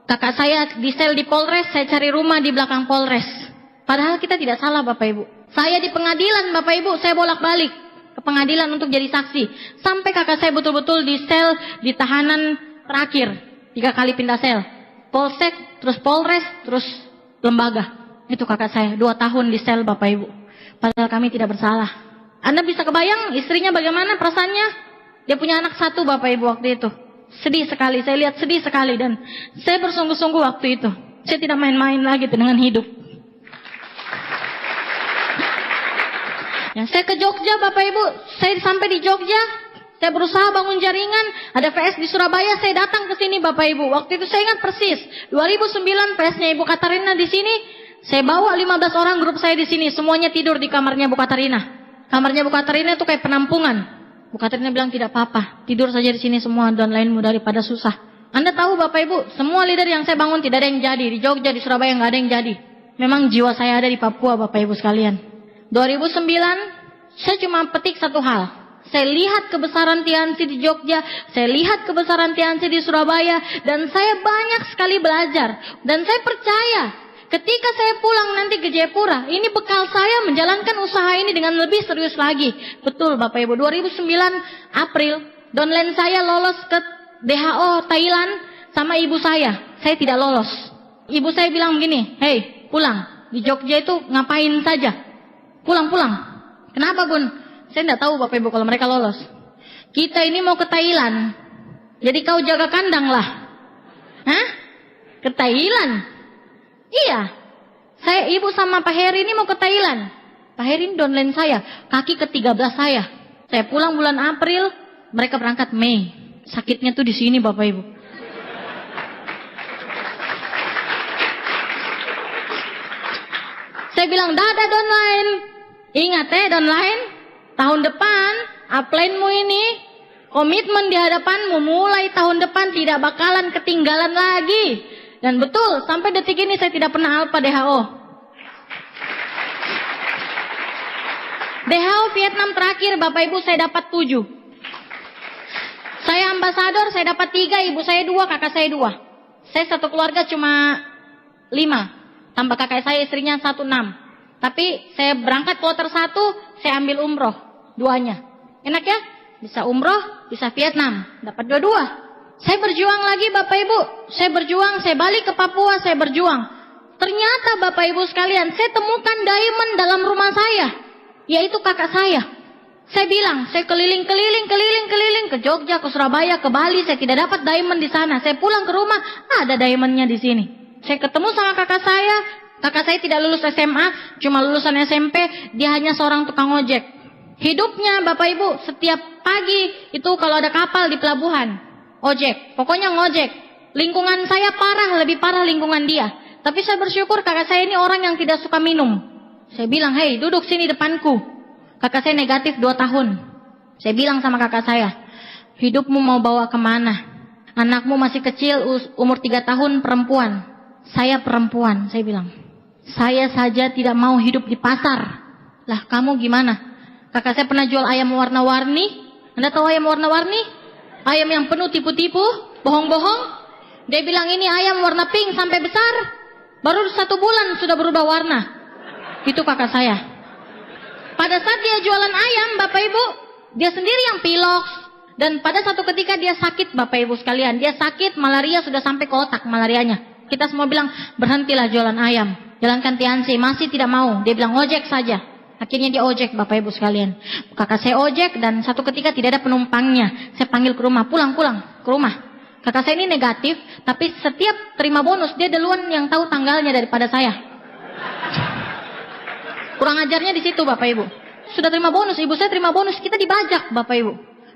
Kakak saya di sel di Polres, saya cari rumah di belakang Polres. Padahal kita tidak salah Bapak Ibu. Saya di pengadilan Bapak Ibu, saya bolak-balik ke pengadilan untuk jadi saksi. Sampai kakak saya betul-betul di sel, di tahanan terakhir. 3 kali pindah sel. Polsek, terus Polres, terus lembaga. Itu kakak saya, 2 tahun di sel Bapak Ibu. Padahal kami tidak bersalah. Anda bisa kebayang istrinya bagaimana perasaannya? Dia punya anak 1 Bapak Ibu waktu itu. Sedih sekali, saya lihat sedih sekali. Dan saya bersungguh-sungguh waktu itu. Saya tidak main-main lagi dengan hidup. Ya, saya ke Jogja Bapak Ibu. Saya sampai di Jogja, Saya berusaha bangun jaringan, ada VS di Surabaya, saya datang ke sini Bapak Ibu. Waktu itu saya ingat persis, 2009 VS-nya Ibu Katarina di sini. Saya bawa 15 orang grup saya di sini, semuanya tidur di kamarnya Bu Katarina. Kamarnya Bu Katarina itu kayak penampungan. Bu Katarina bilang tidak apa-apa, tidur saja di sini semua dan lainmu daripada susah. Anda tahu Bapak Ibu, semua leader yang saya bangun tidak ada yang jadi. Di Jogja, di Surabaya nggak ada yang jadi. Memang jiwa saya ada di Papua Bapak Ibu sekalian. 2009, saya cuma petik satu hal. Saya lihat kebesaran Tiansi di Jogja, saya lihat kebesaran Tiansi di Surabaya, dan saya banyak sekali belajar. Dan saya percaya, ketika saya pulang nanti ke Jayapura, ini bekal saya menjalankan usaha ini dengan lebih serius lagi. Betul Bapak Ibu, 2009 April, downline saya lolos ke DHO Thailand sama ibu saya tidak lolos. Ibu saya bilang begini, hei pulang, di Jogja itu ngapain saja? Pulang. Kenapa Bun? Saya tidak tahu Bapak Ibu kalau mereka lolos. Kita ini mau ke Thailand. Jadi kau jaga kandang lah. Hah? Ke Thailand? Iya. Saya ibu sama Pak Heri ini mau ke Thailand. Pak Heri ini downline saya. Kaki ke-13 saya. Saya pulang bulan April. Mereka berangkat Mei. Sakitnya tuh di sini Bapak Ibu. Saya bilang, dadah downline. Ingat downline. Tahun depan, upline-mu ini, komitmen di hadapanmu mulai tahun depan tidak bakalan ketinggalan lagi. Dan betul, sampai detik ini saya tidak pernah alpha DHO. DHO Vietnam terakhir, Bapak Ibu, saya dapat 7. Saya ambasador, saya dapat 3, ibu saya 2, kakak saya 2. Saya satu keluarga cuma 5. Tambah kakak saya istrinya 1, 6. Tapi saya berangkat kloter 1, saya ambil umroh. 2-nya. Enak ya? Bisa umroh, bisa Vietnam. Dapat 2-2. Saya berjuang lagi Bapak Ibu. Saya berjuang, saya balik ke Papua, saya berjuang. Ternyata Bapak Ibu sekalian, saya temukan diamond dalam rumah saya. Yaitu kakak saya. Saya bilang, saya keliling ke Jogja, ke Surabaya, ke Bali. Saya tidak dapat diamond di sana. Saya pulang ke rumah, ada diamondnya di sini. Saya ketemu sama kakak saya. Kakak saya tidak lulus SMA, cuma lulusan SMP. Dia hanya seorang tukang ojek. Hidupnya Bapak Ibu setiap pagi itu kalau ada kapal di pelabuhan, ojek, pokoknya ngojek. Lingkungan saya parah, lebih parah lingkungan dia. Tapi saya bersyukur kakak saya ini orang yang tidak suka minum. Saya bilang, hei duduk sini depanku. Kakak saya negatif 2 tahun. Saya bilang sama kakak saya, hidupmu mau bawa kemana? Anakmu masih kecil, umur 3 tahun, perempuan. Saya perempuan, saya bilang. Saya saja tidak mau hidup di pasar. Lah kamu gimana? Kakak saya pernah jual ayam warna-warni. Anda tahu ayam warna-warni? Ayam yang penuh tipu-tipu, bohong-bohong. Dia bilang ini ayam warna pink sampai besar. Baru 1 bulan sudah berubah warna. Itu kakak saya. Pada saat dia jualan ayam, Bapak Ibu, dia sendiri yang pilok. Dan pada satu ketika dia sakit, Bapak Ibu sekalian. Dia sakit, malaria sudah sampai ke otak malarianya. Kita semua bilang, berhentilah jualan ayam. Jalankan Tiansi, masih tidak mau. Dia bilang, ojek saja. Akhirnya dia ojek Bapak Ibu sekalian. Kakak saya ojek dan satu ketika tidak ada penumpangnya. Saya panggil ke rumah, pulang ke rumah. Kakak saya ini negatif, tapi setiap terima bonus dia duluan yang tahu tanggalnya daripada saya. Kurang ajarnya di situ Bapak Ibu. Sudah terima bonus, ibu saya terima bonus, kita dibajak Bapak Ibu.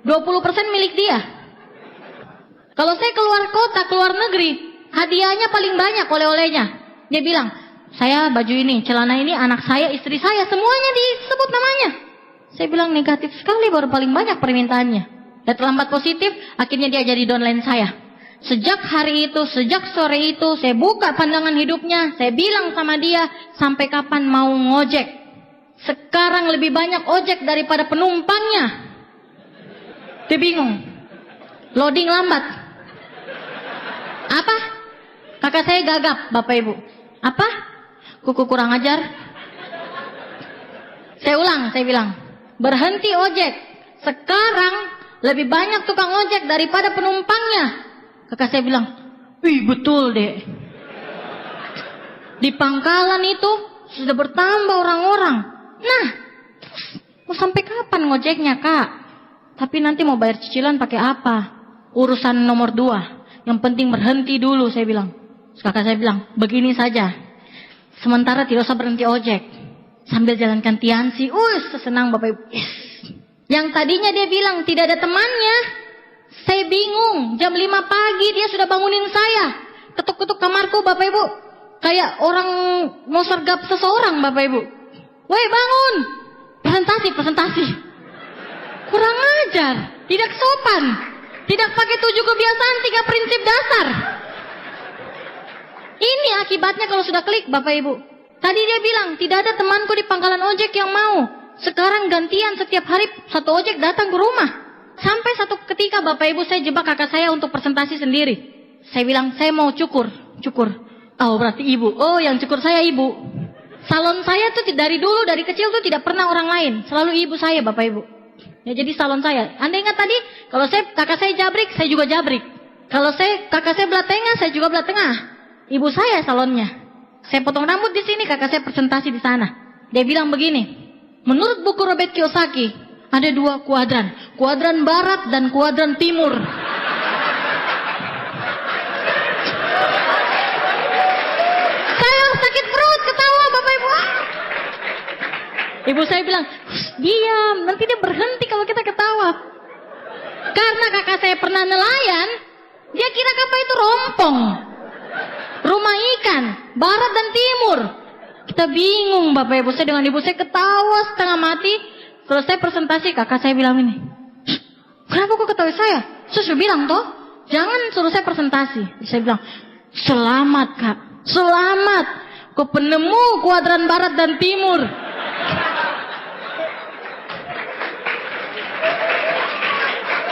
20% milik dia. Kalau saya keluar kota, keluar negeri, hadiahnya paling banyak oleh-olehnya. Dia bilang, saya baju ini, celana ini, anak saya, istri saya, semuanya disebut namanya. Saya bilang negatif sekali, baru paling banyak permintaannya. Dan terlambat positif, akhirnya dia jadi downline saya. Sejak hari itu, sejak sore itu, saya buka pandangan hidupnya. Saya bilang sama dia, sampai kapan mau ngojek? Sekarang lebih banyak ojek daripada penumpangnya. Dia bingung. Loading lambat. Apa? Kakak saya gagap, Bapak Ibu. Apa? Kuku kurang ajar. Saya ulang, saya bilang, berhenti ojek. Sekarang lebih banyak tukang ojek daripada penumpangnya. Kakak saya bilang, wih betul deh. Di pangkalan itu sudah bertambah orang-orang. Nah, mau sampai kapan ngojeknya Kak? Tapi nanti mau bayar cicilan pakai apa? Urusan nomor 2. Yang penting berhenti dulu, saya bilang. Kakak saya bilang, begini saja. Sementara tidak usah berhenti ojek. Sambil jalankan Tiansi. Senang Bapak Ibu. Yes. Yang tadinya dia bilang tidak ada temannya. Saya bingung, jam 5 pagi dia sudah bangunin saya. Ketuk-ketuk kamarku Bapak Ibu. Kayak orang mau sergap seseorang Bapak Ibu. Woi bangun, presentasi. Kurang ajar, tidak sopan. Tidak pakai 7 kebiasaan, 3 prinsip dasar. Ini akibatnya kalau sudah klik Bapak Ibu. Tadi dia bilang, tidak ada temanku di pangkalan ojek yang mau. Sekarang gantian setiap hari 1 ojek datang ke rumah. Sampai satu ketika Bapak Ibu saya jebak kakak saya untuk presentasi sendiri. Saya bilang, saya mau cukur. Oh berarti ibu. Oh yang cukur saya ibu. Salon saya tuh dari dulu, dari kecil tuh tidak pernah orang lain. Selalu ibu saya Bapak Ibu. Ya jadi salon saya. Anda ingat tadi, kalau kakak saya jabrik, saya juga jabrik. Kalau kakak saya belah tengah, saya juga belah tengah. Ibu saya salonnya. Saya potong rambut di sini, kakak saya presentasi di sana. Dia bilang begini, menurut buku Robert Kiyosaki, ada 2 kuadran. Kuadran barat dan kuadran timur. Saya sakit perut, ketawa Bapak Ibu. Ibu saya bilang, diam, nanti dia berhenti kalau kita ketawa. Karena kakak saya pernah nelayan, dia kira kapal itu rompong. Rumah ikan, barat dan timur. Kita bingung Bapak Ibu, saya dengan ibu saya ketawa setengah mati. Selesai presentasi, kakak saya bilang ini, kenapa kok ketawa saya? Saya sudah bilang toh, jangan suruh saya presentasi. Saya bilang, selamat kak, selamat. Kau penemu kuadran barat dan timur.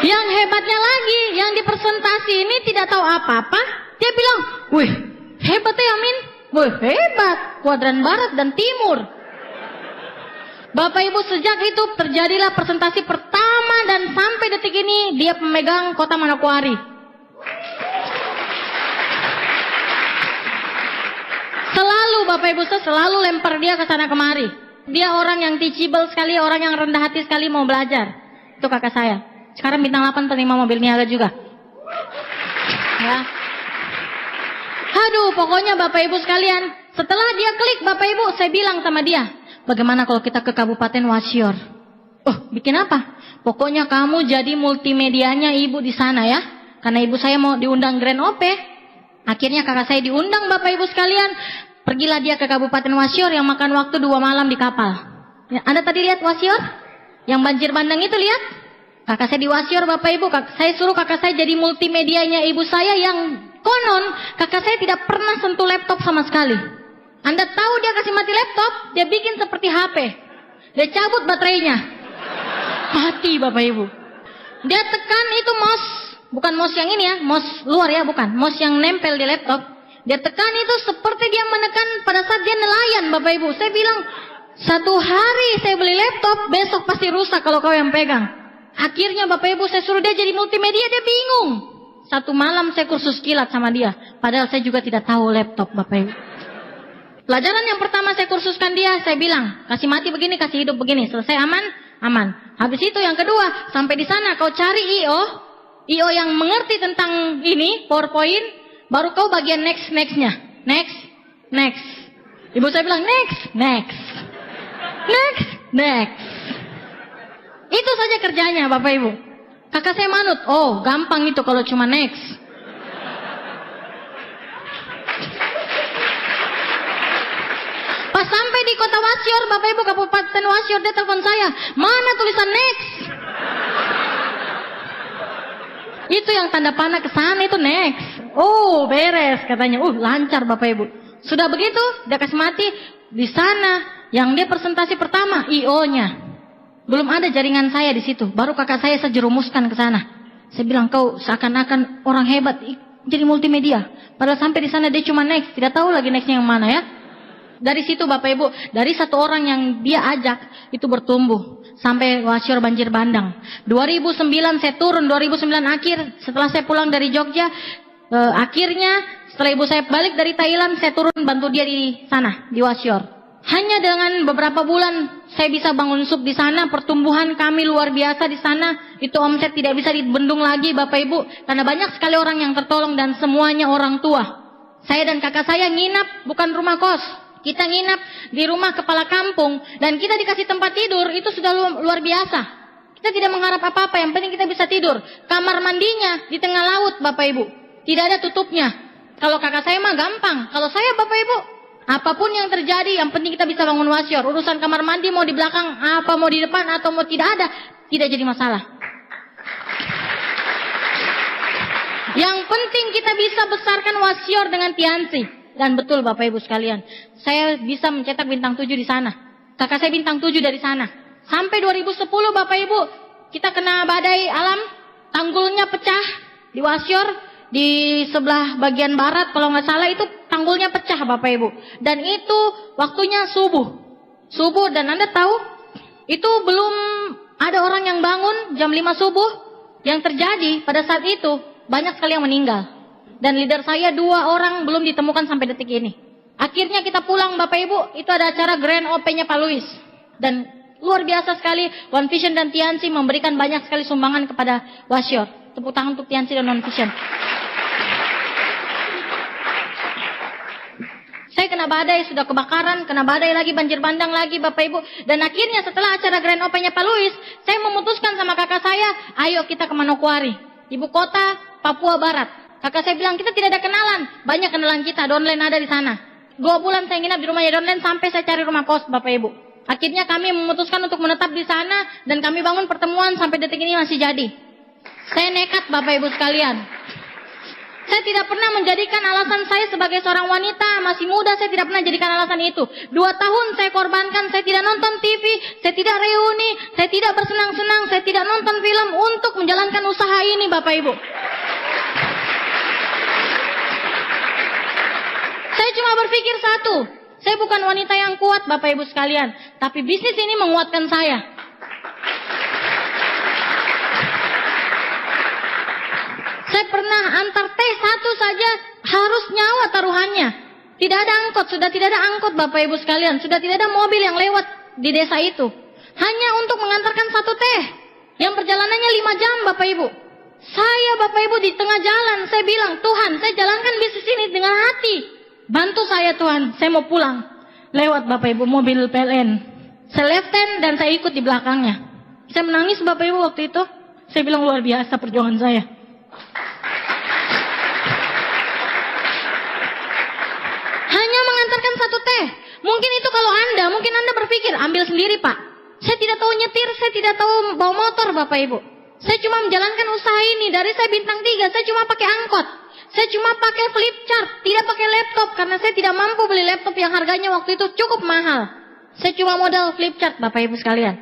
Yang hebatnya lagi, yang di presentasi ini tidak tahu apa-apa. Dia bilang, wih, hebat ya Amin. Wih, hebat. Kuadran barat dan timur. Bapak Ibu, sejak itu terjadilah presentasi pertama dan sampai detik ini dia pemegang kota Manokwari. Selalu Bapak Ibu, saya selalu lempar dia ke sana kemari. Dia orang yang teachable sekali, orang yang rendah hati sekali mau belajar. Itu kakak saya. Sekarang bintang 8 penerima mobil niaga juga. Ya. Aduh, pokoknya Bapak Ibu sekalian, setelah dia klik Bapak Ibu, saya bilang sama dia, bagaimana kalau kita ke Kabupaten Wasior? Oh, bikin apa? Pokoknya kamu jadi multimedianya ibu di sana ya. Karena ibu saya mau diundang Grand OP. Akhirnya kakak saya diundang Bapak Ibu sekalian. Pergilah dia ke Kabupaten Wasior yang makan waktu 2 malam di kapal. Ya, Anda tadi lihat Wasior? Yang banjir bandang itu lihat? Kakak saya di Wasior Bapak Ibu. Saya suruh kakak saya jadi multimedianya ibu saya yang konon kakak saya tidak pernah sentuh laptop sama sekali. Anda tahu dia kasih mati laptop, dia bikin seperti HP. Dia cabut baterainya. Mati Bapak Ibu. Dia tekan itu mouse, bukan mouse yang ini ya, mouse luar ya, bukan. Mouse yang nempel di laptop. Dia tekan itu seperti dia menekan pada saat dia nelayan Bapak Ibu. Saya bilang, 1 hari saya beli laptop, besok pasti rusak kalau kau yang pegang. Akhirnya Bapak Ibu saya suruh dia jadi multimedia, dia bingung. 1 malam saya kursus kilat sama dia. Padahal saya juga tidak tahu laptop Bapak Ibu. Pelajaran yang pertama saya kursuskan dia, saya bilang, kasih mati begini, kasih hidup begini. Selesai aman? Aman. Habis itu yang kedua, sampai di sana kau cari IO yang mengerti tentang ini, PowerPoint, baru kau bagian next-nya. Next. Ibu saya bilang, next. Itu saja kerjanya Bapak Ibu. Kakak saya manut, oh gampang itu kalau cuma next. Pas sampai di kota Wasior, Bapak Ibu, Kabupaten Wasior, dia telepon saya, mana tulisan next? Itu yang tanda panah ke sana itu next. Oh beres katanya, lancar Bapak Ibu. Sudah begitu, dia kasih mati di sana. Yang dia presentasi pertama, IO-nya. Belum ada jaringan saya di situ. Baru kakak saya jerumuskan ke sana. Saya bilang, kau seakan-akan orang hebat jadi multimedia. Padahal sampai di sana dia cuma next, tidak tahu lagi nextnya yang mana ya. Dari situ Bapak Ibu, dari 1 orang yang dia ajak itu bertumbuh sampai Wasior banjir bandang. 2009 saya turun, 2009 akhir setelah saya pulang dari Jogja, akhirnya setelah ibu saya balik dari Thailand, saya turun bantu dia di sana di Wasior. Hanya dengan beberapa bulan saya bisa bangun sub di sana, pertumbuhan kami luar biasa di sana. Itu omset tidak bisa dibendung lagi Bapak Ibu, karena banyak sekali orang yang tertolong dan semuanya orang tua. Saya dan kakak saya nginap bukan rumah kos. Kita nginap di rumah kepala kampung dan kita dikasih tempat tidur, itu sudah luar biasa. Kita tidak mengharap apa-apa, yang penting kita bisa tidur. Kamar mandinya di tengah laut, Bapak Ibu. Tidak ada tutupnya. Kalau kakak saya mah gampang. Kalau saya, Bapak Ibu, apapun yang terjadi, yang penting kita bisa bangun wasior. Urusan kamar mandi mau di belakang, apa mau di depan, atau mau tidak ada, tidak jadi masalah. Yang penting kita bisa besarkan wasior dengan Tiansi. Dan betul Bapak Ibu sekalian, saya bisa mencetak bintang 7 di sana. Kakak saya bintang 7 dari sana. Sampai 2010 Bapak Ibu, kita kena badai alam, tanggulnya pecah di wasior, di sebelah bagian barat kalau nggak salah itu tanggulnya pecah Bapak Ibu. Dan itu waktunya subuh dan Anda tahu itu belum ada orang yang bangun jam 5 subuh. Yang terjadi pada saat itu banyak sekali yang meninggal. Dan leader saya 2 orang belum ditemukan sampai detik ini. Akhirnya kita pulang Bapak Ibu, itu ada acara Grand Open-nya Pak Louis. Dan luar biasa sekali One Vision dan Tiansi memberikan banyak sekali sumbangan kepada wasior. Tepuk tangan untuk Tiansi dan One Vision. Saya kena badai, sudah kebakaran, kena badai lagi, banjir bandang lagi Bapak Ibu. Dan akhirnya setelah acara Grand Open-nya Pak Louis, saya memutuskan sama kakak saya, ayo kita ke Manokwari, ibu kota Papua Barat. Kakak saya bilang, kita tidak ada kenalan. Banyak kenalan kita, Donlen ada di sana. 2 bulan saya nginap di rumahnya Donlen sampai saya cari rumah kos Bapak Ibu. Akhirnya kami memutuskan untuk menetap di sana dan kami bangun pertemuan sampai detik ini masih jadi. Saya nekat Bapak Ibu sekalian. Saya tidak pernah menjadikan alasan saya sebagai seorang wanita masih muda, saya tidak pernah jadikan alasan itu. 2 tahun saya korbankan, saya tidak nonton TV, saya tidak reuni, saya tidak bersenang-senang, saya tidak nonton film untuk menjalankan usaha ini Bapak Ibu. Saya cuma berpikir satu, saya bukan wanita yang kuat Bapak Ibu sekalian, tapi bisnis ini menguatkan saya. Saya pernah antar teh 1 saja harus nyawa taruhannya. Tidak ada angkot, sudah tidak ada angkot Bapak Ibu sekalian, sudah tidak ada mobil yang lewat di desa itu. Hanya untuk mengantarkan 1 teh, yang perjalanannya 5 jam Bapak Ibu. Saya Bapak Ibu di tengah jalan, saya bilang, Tuhan saya jalankan bisnis ini dengan hati. Bantu saya Tuhan, saya mau pulang. Lewat Bapak Ibu mobil PLN. Saya leften dan saya ikut di belakangnya. Saya menangis Bapak Ibu waktu itu. Saya bilang luar biasa perjuangan saya. Hanya mengantarkan 1 teh. Mungkin itu kalau mungkin Anda berpikir, ambil sendiri Pak. Saya tidak tahu nyetir, saya tidak tahu bawa motor Bapak Ibu. Saya cuma menjalankan usaha ini. Dari saya bintang 3, saya cuma pakai angkot. Saya cuma pakai flip chart, tidak pakai laptop karena saya tidak mampu beli laptop yang harganya waktu itu cukup mahal. Saya cuma modal flip chart Bapak Ibu sekalian.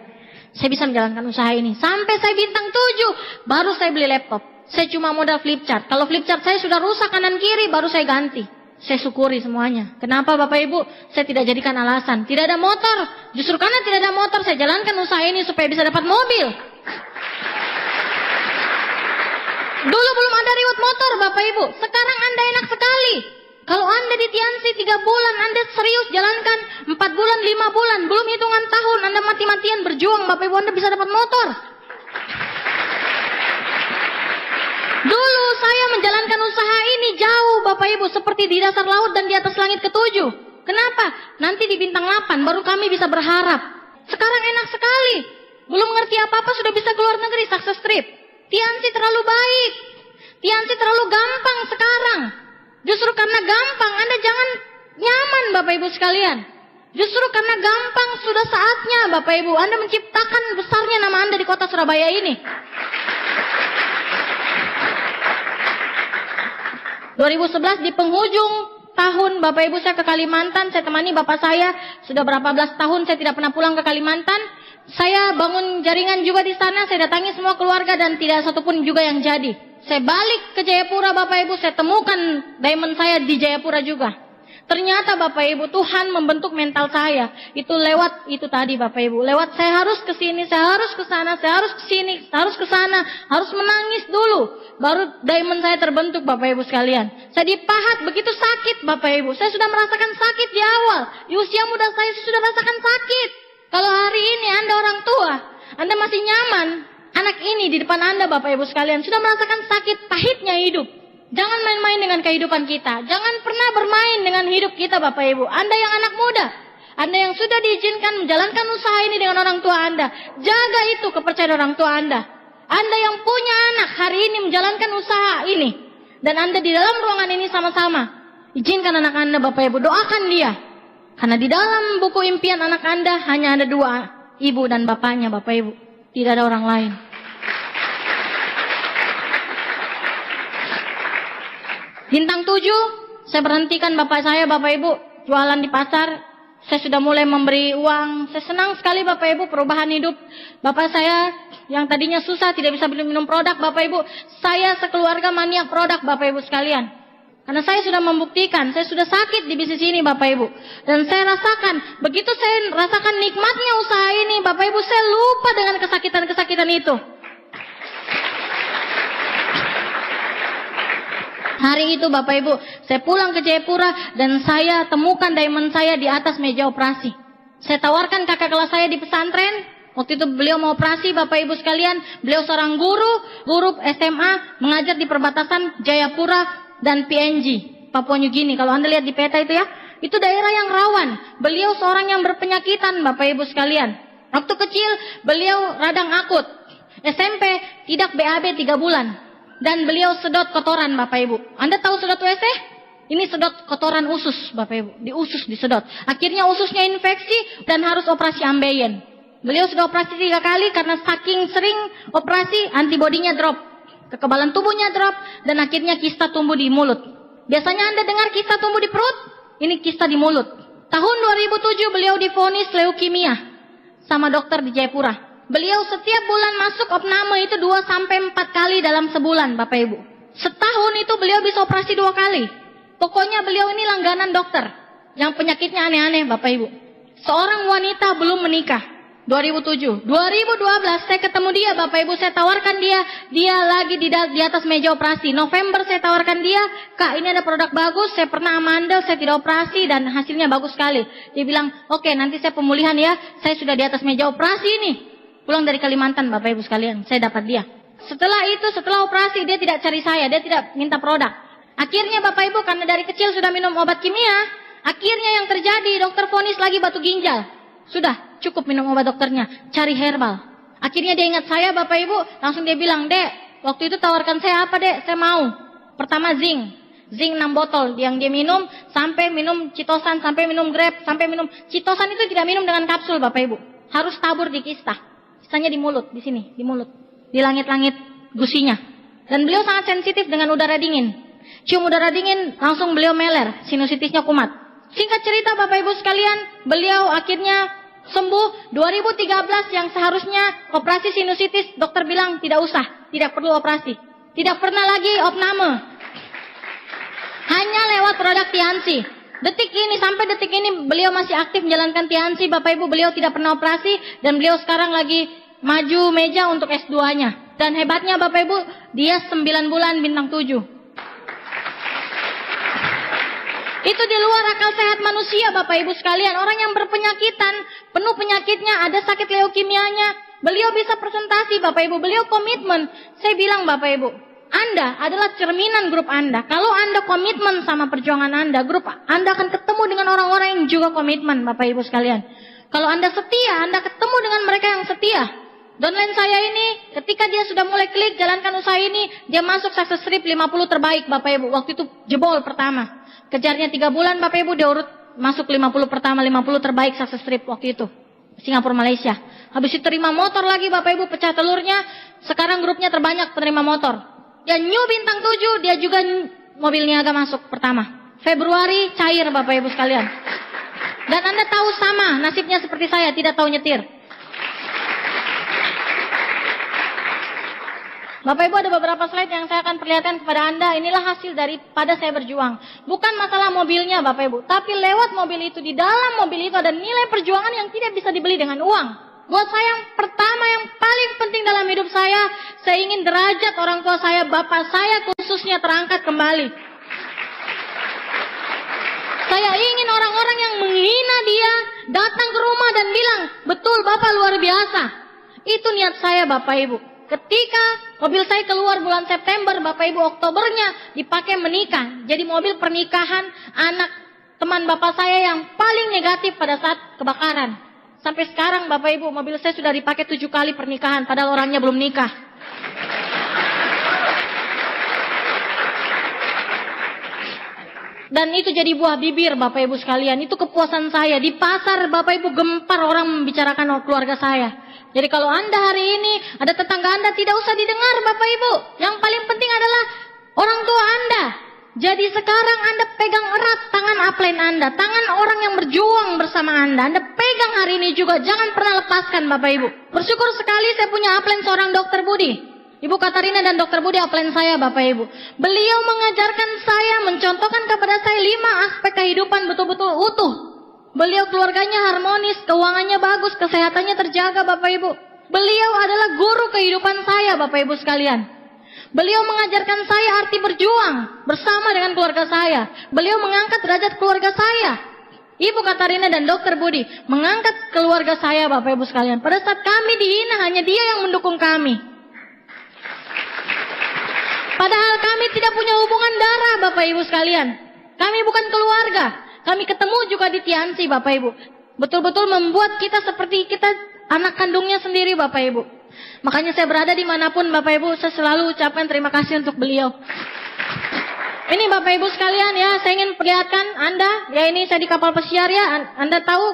Saya bisa menjalankan usaha ini. Sampai saya bintang 7, baru saya beli laptop. Saya cuma modal flip chart. Kalau flip chart saya sudah rusak kanan kiri, baru saya ganti. Saya syukuri semuanya. Kenapa Bapak Ibu? Saya tidak jadikan alasan. Tidak ada motor. Justru karena tidak ada motor, saya jalankan usaha ini supaya bisa dapat mobil. Dulu belum ada reward motor Bapak Ibu. Sekarang Anda enak sekali. Kalau Anda di Tiansi 3 bulan, Anda serius jalankan 4 bulan, 5 bulan, belum hitungan tahun, Anda mati-matian berjuang Bapak Ibu, Anda bisa dapat motor. Dulu saya menjalankan usaha ini jauh Bapak Ibu, seperti di dasar laut dan di atas langit ke-7. Kenapa? Nanti di bintang 8 baru kami bisa berharap. Sekarang enak sekali. Belum ngerti apa-apa sudah bisa keluar negeri, success trip. Tiansi terlalu baik. Tiansi terlalu gampang sekarang. Justru karena gampang, Anda jangan nyaman Bapak Ibu sekalian. Justru karena gampang sudah saatnya Bapak Ibu Anda menciptakan besarnya nama Anda di kota Surabaya ini. 2011 di penghujung tahun Bapak Ibu saya ke Kalimantan, saya temani Bapak saya, sudah berapa belas tahun saya tidak pernah pulang ke Kalimantan. Saya bangun jaringan juga di sana, saya datangi semua keluarga dan tidak satupun juga yang jadi. Saya balik ke Jayapura Bapak Ibu, saya temukan diamond saya di Jayapura juga. Ternyata Bapak Ibu Tuhan membentuk mental saya. Itu lewat itu tadi Bapak Ibu. Lewat saya harus ke sini, saya harus ke sana, saya harus ke sini, saya harus ke sana, harus menangis dulu. Baru diamond saya terbentuk Bapak Ibu sekalian. Saya dipahat begitu sakit Bapak Ibu. Saya sudah merasakan sakit di awal. Di usia muda saya sudah merasakan sakit. Kalau hari ini Anda orang tua, Anda masih nyaman, anak ini di depan Anda Bapak Ibu sekalian sudah merasakan sakit pahitnya hidup. Jangan main-main dengan kehidupan kita. Jangan pernah bermain dengan hidup kita Bapak Ibu. Anda yang anak muda, Anda yang sudah diizinkan menjalankan usaha ini dengan orang tua Anda, jaga itu kepercayaan orang tua Anda. Anda yang punya anak hari ini menjalankan usaha ini, dan Anda di dalam ruangan ini sama-sama, izinkan anak Anda Bapak Ibu, doakan dia. Karena di dalam buku impian anak Anda hanya ada 2, ibu dan bapaknya Bapak Ibu. Tidak ada orang lain. Bintang 7, saya berhentikan bapak saya, Bapak Ibu, jualan di pasar. Saya sudah mulai memberi uang. Saya senang sekali Bapak Ibu perubahan hidup. Bapak saya yang tadinya susah tidak bisa beli minum produk Bapak Ibu. Saya sekeluarga maniak produk Bapak Ibu sekalian. Karena saya sudah membuktikan, saya sudah sakit di bisnis ini Bapak Ibu. Dan saya rasakan, begitu saya rasakan nikmatnya usaha ini Bapak Ibu, saya lupa dengan kesakitan-kesakitan itu. Hari itu Bapak Ibu, saya pulang ke Jayapura dan saya temukan diamond saya di atas meja operasi. Saya tawarkan kakak kelas saya di pesantren. Waktu itu beliau mau operasi Bapak Ibu sekalian. Beliau seorang guru SMA, mengajar di perbatasan Jayapura dan PNG, Papua New Guinea. Kalau Anda lihat di peta itu ya, itu daerah yang rawan. Beliau seorang yang berpenyakitan Bapak Ibu sekalian. Waktu kecil beliau radang akut. SMP tidak BAB 3 bulan. Dan beliau sedot kotoran Bapak Ibu. Anda tahu sedot WC? Ini sedot kotoran usus Bapak Ibu. Di usus disedot. Akhirnya ususnya infeksi dan harus operasi ambeien. Beliau sudah operasi 3 kali karena saking sering operasi, antibodinya drop. Kekebalan tubuhnya drop dan akhirnya kista tumbuh di mulut. Biasanya Anda dengar kista tumbuh di perut, ini kista di mulut. Tahun 2007 beliau divonis leukemia sama dokter di Jayapura. Beliau setiap bulan masuk opname itu 2-4 kali dalam sebulan Bapak Ibu. Setahun itu beliau bisa operasi 2 kali. Pokoknya beliau ini langganan dokter yang penyakitnya aneh-aneh Bapak Ibu. Seorang wanita belum menikah. 2007. 2012 saya ketemu dia Bapak Ibu, saya tawarkan dia lagi di atas meja operasi. November saya tawarkan dia, Kak ini ada produk bagus, saya pernah amandel, saya tidak operasi dan hasilnya bagus sekali. Dia bilang, oke, nanti saya pemulihan ya, saya sudah di atas meja operasi ini. Pulang dari Kalimantan Bapak Ibu sekalian, saya dapat dia. Setelah operasi dia tidak cari saya, dia tidak minta produk. Akhirnya Bapak Ibu karena dari kecil sudah minum obat kimia, akhirnya yang terjadi dokter vonis lagi batu ginjal. Sudah cukup minum obat dokternya, cari herbal. Akhirnya dia ingat saya Bapak Ibu, langsung dia bilang, Dek, waktu itu tawarkan saya apa Dek? Saya mau. Pertama zinc 6 botol yang dia minum, sampai minum citosan, sampai minum grep, sampai minum citosan itu tidak minum dengan kapsul Bapak Ibu, harus tabur di kista. Kistanya di mulut, di sini, di mulut, di langit-langit gusinya. Dan beliau sangat sensitif dengan udara dingin. Cium udara dingin, langsung beliau meler, sinusitisnya kumat. Singkat cerita Bapak Ibu sekalian, beliau akhirnya sembuh. 2013 yang seharusnya operasi sinusitis, dokter bilang tidak usah, tidak perlu operasi. Tidak pernah lagi opname. Hanya lewat produk Tiansi. Sampai detik ini beliau masih aktif menjalankan Tiansi Bapak Ibu. Beliau tidak pernah operasi dan beliau sekarang lagi maju meja untuk S2-nya. Dan hebatnya Bapak Ibu, dia 9 bulan bintang 7. Itu di luar akal sehat manusia Bapak Ibu sekalian. Orang yang berpenyakitan, penuh penyakitnya, ada sakit leukemianya, beliau bisa presentasi Bapak Ibu, beliau komitmen. Saya bilang Bapak Ibu, Anda adalah cerminan grup Anda. Kalau Anda komitmen sama perjuangan Anda, grup Anda akan ketemu dengan orang-orang yang juga komitmen Bapak Ibu sekalian. Kalau Anda setia, Anda ketemu dengan mereka yang setia. Downline saya ini, ketika dia sudah mulai klik jalankan usaha ini, dia masuk success rate 50 terbaik Bapak Ibu. Waktu itu jebol pertama. Kejarnya 3 bulan Bapak Ibu, dia urut masuk 50 pertama, 50 terbaik success rate waktu itu. Singapura, Malaysia. Habis itu terima motor lagi Bapak Ibu, pecah telurnya. Sekarang grupnya terbanyak penerima motor. Dan new bintang 7, dia juga mobil niaga masuk pertama. Februari cair Bapak Ibu sekalian. Dan Anda tahu sama nasibnya seperti saya, tidak tahu nyetir. Bapak Ibu, ada beberapa slide yang saya akan perlihatkan kepada Anda. Inilah hasil daripada saya berjuang. Bukan masalah mobilnya Bapak Ibu, tapi lewat mobil itu, di dalam mobil itu ada nilai perjuangan yang tidak bisa dibeli dengan uang. Buat saya yang pertama, yang paling penting dalam hidup saya ingin derajat orang tua saya, bapak saya khususnya terangkat kembali. Saya ingin orang-orang yang menghina dia datang ke rumah dan bilang, betul Bapak luar biasa. Itu niat saya Bapak Ibu. Ketika mobil saya keluar bulan September, Bapak Ibu, Oktobernya dipakai menikah. Jadi mobil pernikahan anak teman bapak saya yang paling negatif pada saat kebakaran. Sampai sekarang Bapak Ibu, mobil saya sudah dipakai 7 kali pernikahan, padahal orangnya belum nikah. Dan itu jadi buah bibir Bapak Ibu sekalian. Itu kepuasan saya. Di pasar Bapak Ibu gempar orang membicarakan keluarga saya. Jadi kalau Anda hari ini ada tetangga Anda, tidak usah didengar Bapak Ibu. Yang paling penting adalah orang tua Anda. Jadi sekarang Anda pegang erat tangan upline Anda, tangan orang yang berjuang bersama Anda. Anda pegang hari ini juga, jangan pernah lepaskan Bapak Ibu. Bersyukur sekali saya punya upline seorang Dokter Budi. Ibu Katarina dan Dokter Budi upline saya Bapak Ibu. Beliau mengajarkan saya, mencontohkan kepada saya 5 aspek kehidupan betul-betul utuh. Beliau keluarganya harmonis, keuangannya bagus, kesehatannya terjaga Bapak Ibu. Beliau adalah guru kehidupan saya Bapak Ibu sekalian. Beliau mengajarkan saya arti berjuang bersama dengan keluarga saya. Beliau mengangkat derajat keluarga saya. Ibu Katarina dan Dokter Budi mengangkat keluarga saya Bapak Ibu sekalian. Pada saat kami dihina, hanya dia yang mendukung kami. Padahal kami tidak punya hubungan darah Bapak Ibu sekalian. Kami bukan keluarga. Kami ketemu juga di Tiansi Bapak Ibu. Betul-betul membuat kita seperti kita anak kandungnya sendiri Bapak Ibu. Makanya saya berada dimanapun Bapak Ibu, saya selalu ucapkan terima kasih untuk beliau. Ini Bapak Ibu sekalian ya, saya ingin perlihatkan Anda, ya ini saya di kapal pesiar ya, Anda tahu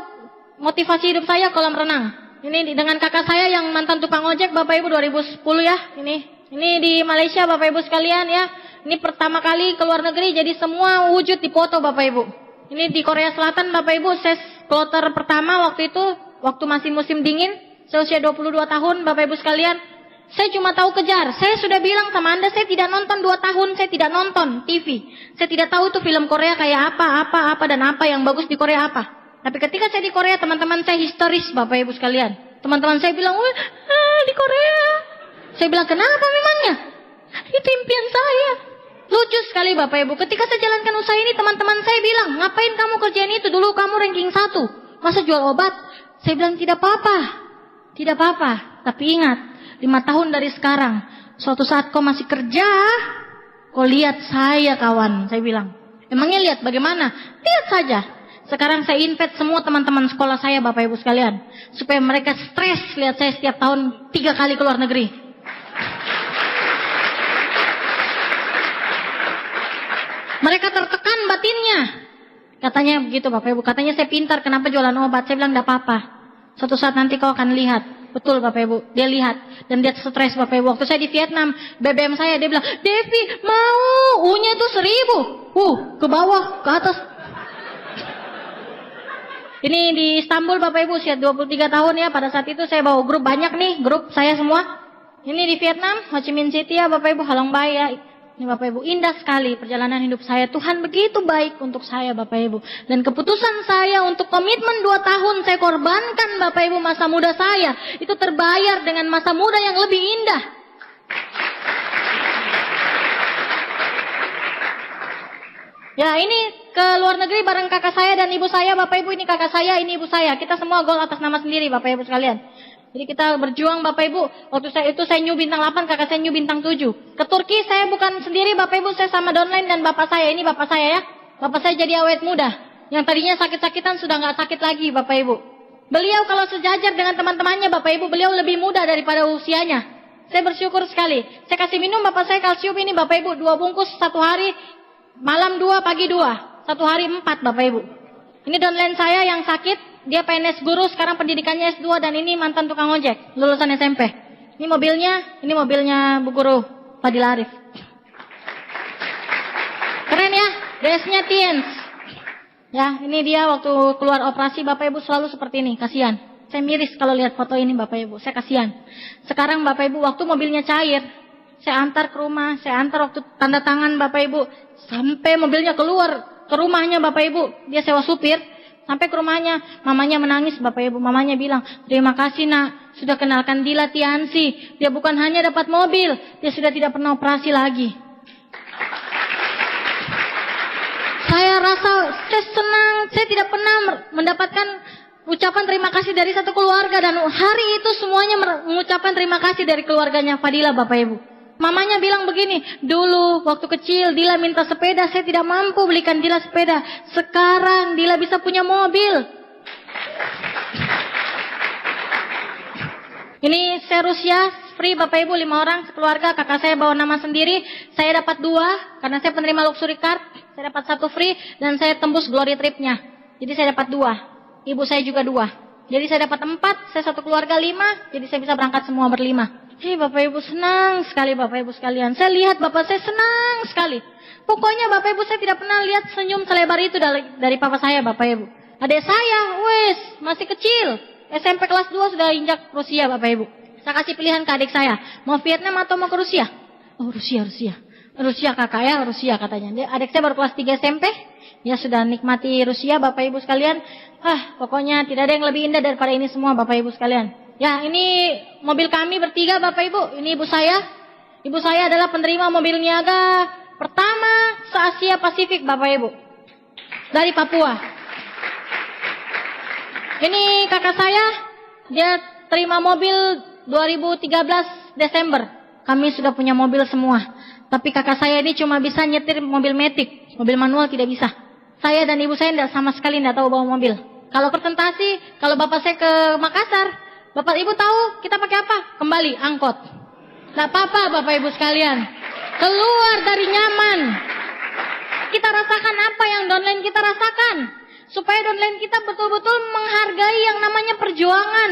motivasi hidup saya kolam renang. Ini dengan kakak saya yang mantan tukang ojek Bapak Ibu 2010 ya, ini di Malaysia Bapak Ibu sekalian ya. Ini pertama kali ke luar negeri, jadi semua wujud dipoto Bapak Ibu. Ini di Korea Selatan Bapak Ibu, saya kloter pertama waktu itu, waktu masih musim dingin. Saya usia 22 tahun Bapak Ibu sekalian. Saya cuma tahu kejar. Saya sudah bilang sama Anda, saya tidak nonton 2 tahun, saya tidak nonton TV. Saya tidak tahu tuh film Korea kayak apa dan apa yang bagus di Korea apa. Tapi ketika saya di Korea, teman-teman saya histeris Bapak Ibu sekalian. Teman-teman saya bilang, di Korea. Saya bilang, kenapa memangnya? Itu impian saya. Lucu sekali Bapak Ibu. Ketika saya jalankan usaha ini, teman-teman saya bilang, ngapain kamu kerjain itu? Dulu kamu ranking 1. Masa jual obat? Saya bilang, tidak apa-apa. Tidak apa-apa, tapi ingat, 5 tahun dari sekarang, suatu saat kau masih kerja, kau lihat saya kawan, saya bilang. Emangnya lihat bagaimana? Lihat saja. Sekarang saya invite semua teman-teman sekolah saya Bapak Ibu sekalian, supaya mereka stres lihat saya setiap tahun 3 kali ke luar negeri. Mereka tertekan batinnya. Katanya begitu Bapak Ibu, katanya saya pintar, kenapa jualan obat? Saya bilang, enggak apa-apa. Suatu saat nanti kau akan lihat. Betul Bapak Ibu, dia lihat. Dan dia stres Bapak Ibu. Waktu saya di Vietnam, BBM saya, dia bilang, Devi mau, U-nya itu 1000. Ke bawah, ke atas. Ini di Istanbul Bapak Ibu, usia 23 tahun ya. Pada saat itu saya bawa grup banyak nih, grup saya semua. Ini di Vietnam, Ho Chi Minh City ya Bapak Ibu, Halong Bay ya. Ini Bapak Ibu, indah sekali perjalanan hidup saya. Tuhan begitu baik untuk saya Bapak Ibu. Dan keputusan saya untuk komitmen 2 tahun saya korbankan Bapak Ibu masa muda saya. Itu terbayar dengan masa muda yang lebih indah. Ya ini ke luar negeri bareng kakak saya dan ibu saya Bapak Ibu. Ini kakak saya, ini ibu saya. Kita semua gol atas nama sendiri Bapak Ibu sekalian. Jadi kita berjuang Bapak Ibu. Waktu saya new bintang 8, kakak saya new bintang 7. Ke Turki saya bukan sendiri Bapak Ibu, saya sama downline dan bapak saya. Ini bapak saya ya. Bapak saya jadi awet muda. Yang tadinya sakit-sakitan sudah nggak sakit lagi Bapak Ibu. Beliau kalau sejajar dengan teman-temannya Bapak Ibu, beliau lebih muda daripada usianya. Saya bersyukur sekali. Saya kasih minum bapak saya kalsium ini Bapak Ibu, 2 bungkus 1 hari, malam 2, pagi 2. 1 hari 4 Bapak Ibu. Ini downline saya yang sakit. Dia PNS guru, sekarang pendidikannya S2 dan ini mantan tukang ojek, lulusan SMP. Ini mobilnya Bu Guru Fadil Arif. Keren ya, dressnya Tiens. Ya, ini dia waktu keluar operasi Bapak Ibu selalu seperti ini, kasihan. Saya miris kalau lihat foto ini Bapak Ibu, saya kasihan. Sekarang Bapak Ibu waktu mobilnya cair, saya antar ke rumah, saya antar waktu tanda tangan Bapak Ibu, sampai mobilnya keluar ke rumahnya Bapak Ibu, dia sewa supir. Sampai ke rumahnya, mamanya menangis Bapak Ibu. Mamanya bilang, terima kasih nak, sudah kenalkan Dila Tiansi. Dia bukan hanya dapat mobil, dia sudah tidak pernah operasi lagi. Saya rasa saya senang, saya tidak pernah mendapatkan ucapan terima kasih dari satu keluarga. Dan hari itu semuanya mengucapkan terima kasih dari keluarganya Fadila Bapak Ibu. Mamanya bilang begini, dulu waktu kecil Dila minta sepeda, saya tidak mampu belikan Dila sepeda. Sekarang Dila bisa punya mobil. Ini saya Rusia, free Bapak Ibu 5 orang sekeluarga, kakak saya bawa nama sendiri, saya dapat 2 karena saya penerima luxury card, saya dapat 1 free dan saya tembus glory tripnya. Jadi saya dapat 2, ibu saya juga 2. Jadi saya dapat 4, saya satu keluarga 5, jadi saya bisa berangkat semua berlima. Bapak Ibu senang sekali Bapak Ibu sekalian. Saya lihat Bapak saya senang sekali. Pokoknya Bapak Ibu saya tidak pernah lihat senyum selebar itu dari papa saya Bapak Ibu. Adik saya, masih kecil. SMP kelas 2 sudah injak Rusia Bapak Ibu. Saya kasih pilihan ke adik saya. Mau Vietnam atau mau ke Rusia? Oh Rusia. Rusia kakak ya, Rusia katanya. Adik saya baru kelas 3 SMP. Dia sudah nikmati Rusia Bapak Ibu sekalian. Pokoknya tidak ada yang lebih indah daripada ini semua Bapak Ibu sekalian. Ya, ini mobil kami bertiga Bapak Ibu. Ini ibu saya. Ibu saya adalah penerima mobil niaga pertama se-Asia Pasifik Bapak Ibu. Dari Papua. Ini kakak saya. Dia terima mobil 2013 Desember. Kami sudah punya mobil semua. Tapi kakak saya ini cuma bisa nyetir mobil matic. Mobil manual tidak bisa. Saya dan ibu saya sama sekali tidak tahu bawa mobil. Kalau presentasi, kalau bapak saya ke Makassar, Bapak Ibu tahu kita pakai apa? Kembali angkot. Tidak apa-apa Bapak Ibu sekalian. Keluar dari nyaman. Kita rasakan apa yang downline kita rasakan. Supaya downline kita betul-betul menghargai yang namanya perjuangan.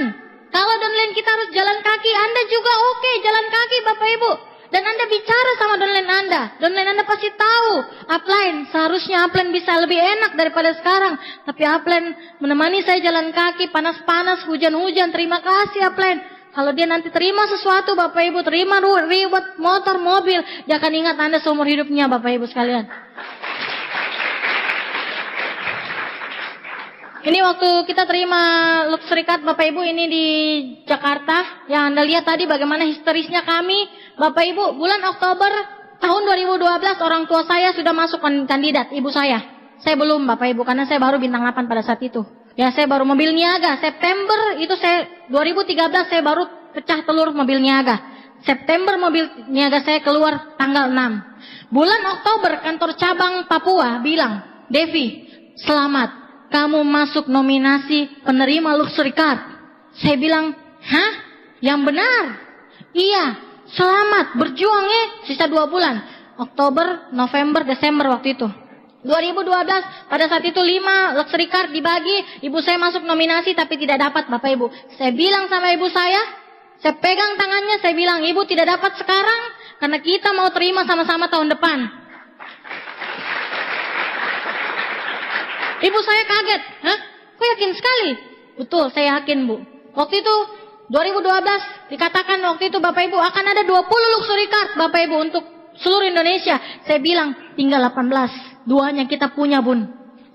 Kalau downline kita harus jalan kaki, Anda juga oke jalan kaki Bapak Ibu. Dan Anda bicara sama downline Anda. Downline Anda pasti tahu. Upline, seharusnya upline bisa lebih enak daripada sekarang. Tapi upline menemani saya jalan kaki, panas-panas, hujan-hujan. Terima kasih upline. Kalau dia nanti terima sesuatu Bapak Ibu, terima reward, motor, mobil, dia akan ingat Anda seumur hidupnya Bapak Ibu sekalian. Ini waktu kita terima luxury card Bapak Ibu ini di Jakarta. Yang Anda lihat tadi bagaimana histerisnya kami. Bapak Ibu, bulan Oktober tahun 2012 orang tua saya sudah masuk kandidat, ibu saya. Saya belum Bapak Ibu karena saya baru bintang 8 pada saat itu. Ya saya baru mobil niaga. September itu 2013 saya baru pecah telur mobil niaga. September mobil niaga saya keluar tanggal 6. Bulan Oktober kantor cabang Papua bilang, Devi, selamat. Kamu masuk nominasi penerima luxury card. Saya bilang, hah? Yang benar? Iya, selamat, berjuang ya. Sisa 2 bulan. Oktober, November, Desember waktu itu. 2012, pada saat itu 5 luxury card dibagi. Ibu saya masuk nominasi tapi tidak dapat Bapak Ibu. Saya bilang sama ibu saya pegang tangannya, saya bilang, Ibu tidak dapat sekarang. Karena kita mau terima sama-sama tahun depan. Ibu saya kaget. Hah? Kok yakin sekali? Betul, saya yakin Bu. Waktu itu 2012 dikatakan waktu itu Bapak Ibu akan ada 20 luxury card Bapak Ibu untuk seluruh Indonesia. Saya bilang tinggal 18. 2-nya kita punya Bun.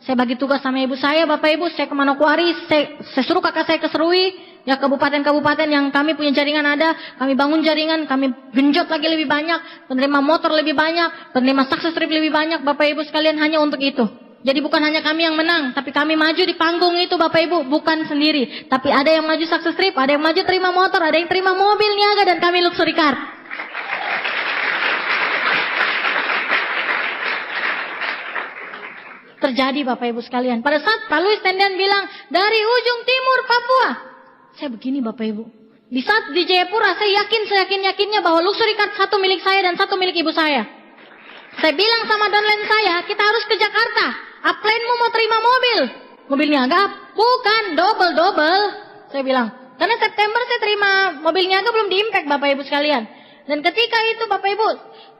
Saya bagi tugas sama ibu saya Bapak Ibu. Saya ke Manokwari. Saya suruh kakak saya ke Serui. Ya kabupaten-kabupaten yang kami punya jaringan ada. Kami bangun jaringan. Kami genjot lagi lebih banyak. Penerima motor lebih banyak. Penerima success trip lebih banyak Bapak Ibu sekalian hanya untuk itu. Jadi bukan hanya kami yang menang, tapi kami maju di panggung itu Bapak Ibu, bukan sendiri. Tapi ada yang maju success trip, ada yang maju terima motor, ada yang terima mobil niaga, dan kami luxury card. Terjadi Bapak Ibu sekalian. Pada saat Pak Luis Tendian bilang, dari ujung timur Papua. Saya begini Bapak Ibu. Di saat di Jayapura, saya yakin-yakinnya bahwa luxury card 1 milik saya dan 1 milik ibu saya. Saya bilang sama downline saya, kita harus ke Jakarta. Upline-mu mau terima mobil. Mobil niaga? Bukan, double. Saya bilang. Karena September saya terima mobil niaga belum di-impact Bapak Ibu sekalian. Dan ketika itu Bapak Ibu,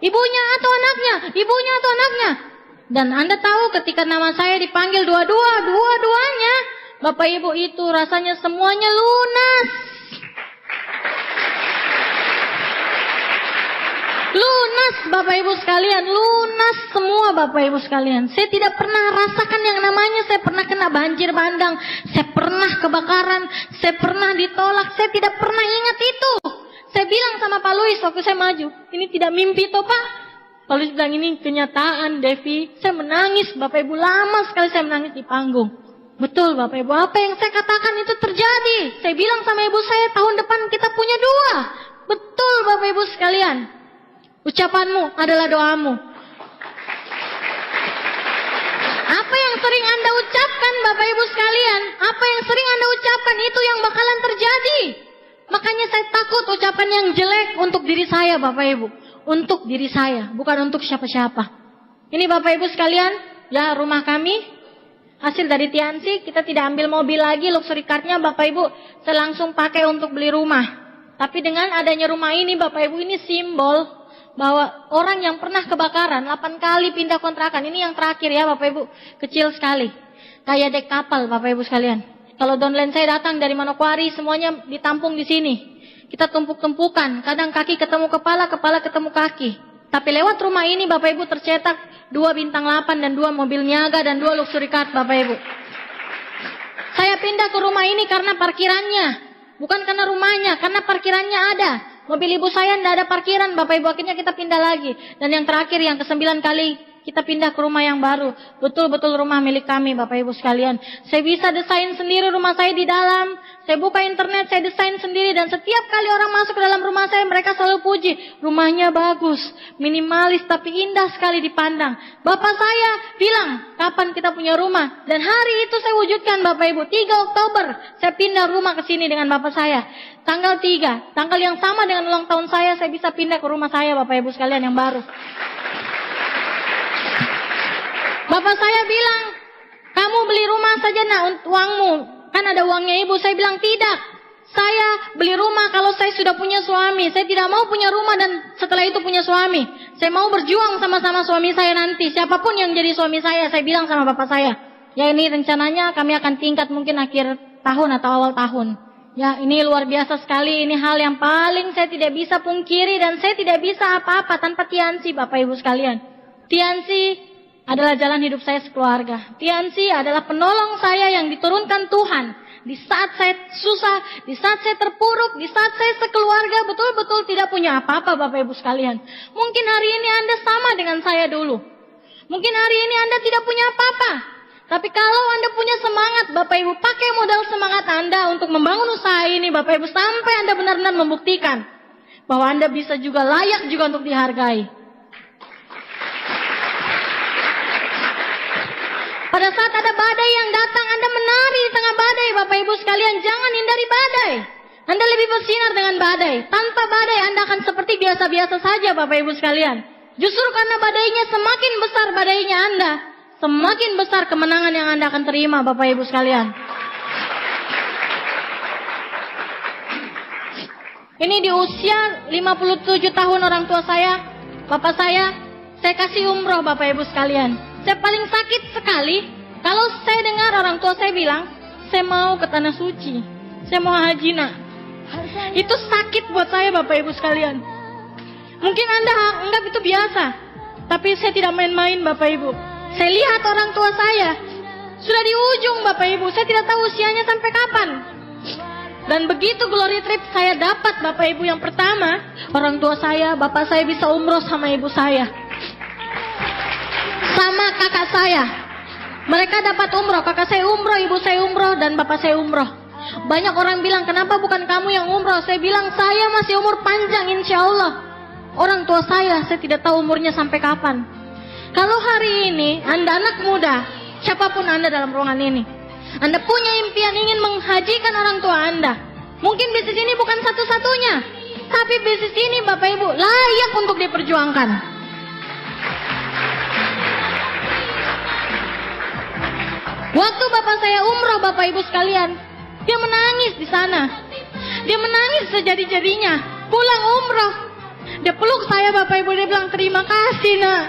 ibunya atau anaknya. Dan Anda tahu ketika nama saya dipanggil dua-duanya. Bapak Ibu itu rasanya semuanya lunas. Lunas Bapak Ibu sekalian, lunas semua Bapak Ibu sekalian. Saya tidak pernah rasakan yang namanya saya pernah kena banjir bandang, saya pernah kebakaran, saya pernah ditolak, saya tidak pernah ingat itu. Saya bilang sama Pak Luis waktu saya maju, ini tidak mimpi toh Pak. Pak Luis bilang ini kenyataan Devi. Saya menangis Bapak Ibu, lama sekali saya menangis di panggung. Betul Bapak Ibu, apa yang saya katakan itu terjadi. Saya bilang sama ibu saya tahun depan kita punya 2. Betul Bapak Ibu sekalian. Ucapanmu adalah doamu. Apa yang sering Anda ucapkan, Bapak Ibu sekalian, apa yang sering Anda ucapkan itu yang bakalan terjadi. Makanya saya takut ucapan yang jelek untuk diri saya, Bapak Ibu. Untuk diri saya, bukan untuk siapa-siapa. Ini Bapak Ibu sekalian, ya rumah kami, hasil dari Tiansi, kita tidak ambil mobil lagi, luxury card-nya Bapak Ibu, saya langsung pakai untuk beli rumah. Tapi dengan adanya rumah ini, Bapak Ibu, ini simbol bahwa orang yang pernah kebakaran 8 kali pindah kontrakan, ini yang terakhir ya Bapak Ibu, kecil sekali. Kayak dek kapal Bapak Ibu sekalian. Kalau downline saya datang dari Manokwari, semuanya ditampung di sini. Kita tumpuk-tumpukan, kadang kaki ketemu kepala, kepala ketemu kaki. Tapi lewat rumah ini Bapak Ibu tercetak 2 bintang 8 dan 2 mobil niaga dan 2 luxury card Bapak Ibu. Saya pindah ke rumah ini karena parkirannya. Bukan karena rumahnya, karena parkirannya ada. Mobil ibu saya tidak ada parkiran Bapak Ibu, akhirnya kita pindah lagi. Dan yang terakhir, yang ke-9 kali kita pindah ke rumah yang baru. Betul-betul rumah milik kami Bapak Ibu sekalian. Saya bisa desain sendiri rumah saya di dalam. Saya buka internet, saya desain sendiri. Dan setiap kali orang masuk ke dalam rumah saya, mereka selalu puji. Rumahnya bagus, minimalis tapi indah sekali dipandang. Bapak saya bilang, kapan kita punya rumah? Dan hari itu saya wujudkan Bapak Ibu. 3 Oktober saya pindah rumah ke sini dengan Bapak saya. Tanggal 3, tanggal yang sama dengan ulang tahun saya bisa pindah ke rumah saya Bapak Ibu sekalian yang baru. Bapak saya bilang, kamu beli rumah saja nak, uangmu. Kan ada uangnya ibu. Saya bilang tidak. Saya beli rumah kalau saya sudah punya suami. Saya tidak mau punya rumah dan setelah itu punya suami. Saya mau berjuang sama-sama suami saya nanti. Siapapun yang jadi suami saya bilang sama bapak saya. Ya ini rencananya kami akan tingkat mungkin akhir tahun atau awal tahun. Ya ini luar biasa sekali. Ini hal yang paling saya tidak bisa pungkiri. Dan saya tidak bisa apa-apa tanpa Tiansi Bapak Ibu sekalian. Tiansi adalah jalan hidup saya sekeluarga. Tiansi adalah penolong saya yang diturunkan Tuhan. Di saat saya susah, di saat saya terpuruk, di saat saya sekeluarga betul-betul tidak punya apa-apa Bapak Ibu sekalian. Mungkin hari ini Anda sama dengan saya dulu. Mungkin hari ini Anda tidak punya apa-apa. Tapi kalau Anda punya semangat Bapak Ibu, pakai modal semangat Anda untuk membangun usaha ini Bapak Ibu. Sampai Anda benar-benar membuktikan bahwa Anda bisa juga layak juga untuk dihargai. Pada saat ada badai yang datang, Anda menari di tengah badai, Bapak Ibu sekalian. Jangan hindari badai. Anda lebih bersinar dengan badai. Tanpa badai, Anda akan seperti biasa-biasa saja, Bapak Ibu sekalian. Justru karena badainya semakin besar badainya Anda, semakin besar kemenangan yang Anda akan terima, Bapak Ibu sekalian. Ini di usia 57 tahun orang tua saya, bapak saya kasih umroh, Bapak Ibu sekalian. Saya paling sakit sekali kalau saya dengar orang tua saya bilang, saya mau ke tanah suci, saya mau haji nak. Itu sakit buat saya Bapak Ibu sekalian. Mungkin Anda anggap itu biasa, tapi saya tidak main-main Bapak Ibu. Saya lihat orang tua saya sudah di ujung Bapak Ibu, saya tidak tahu usianya sampai kapan. Dan begitu glory trip saya dapat Bapak Ibu, yang pertama, orang tua saya, bapak saya bisa umroh sama ibu saya. Sama kakak saya. Mereka dapat umroh, kakak saya umroh, ibu saya umroh, dan bapak saya umroh. Banyak orang bilang, kenapa bukan kamu yang umroh? Saya bilang, saya masih umur panjang insya Allah. Orang tua saya tidak tahu umurnya sampai kapan. Kalau hari ini, Anda anak muda, siapapun Anda dalam ruangan ini, Anda punya impian ingin menghajikan orang tua Anda. Mungkin bisnis ini bukan satu-satunya, tapi bisnis ini Bapak Ibu layak untuk diperjuangkan. Waktu bapak saya umroh Bapak Ibu sekalian, dia menangis di sana. Dia menangis sejadi-jadinya. Pulang umroh, dia peluk saya Bapak Ibu, dia bilang terima kasih nak.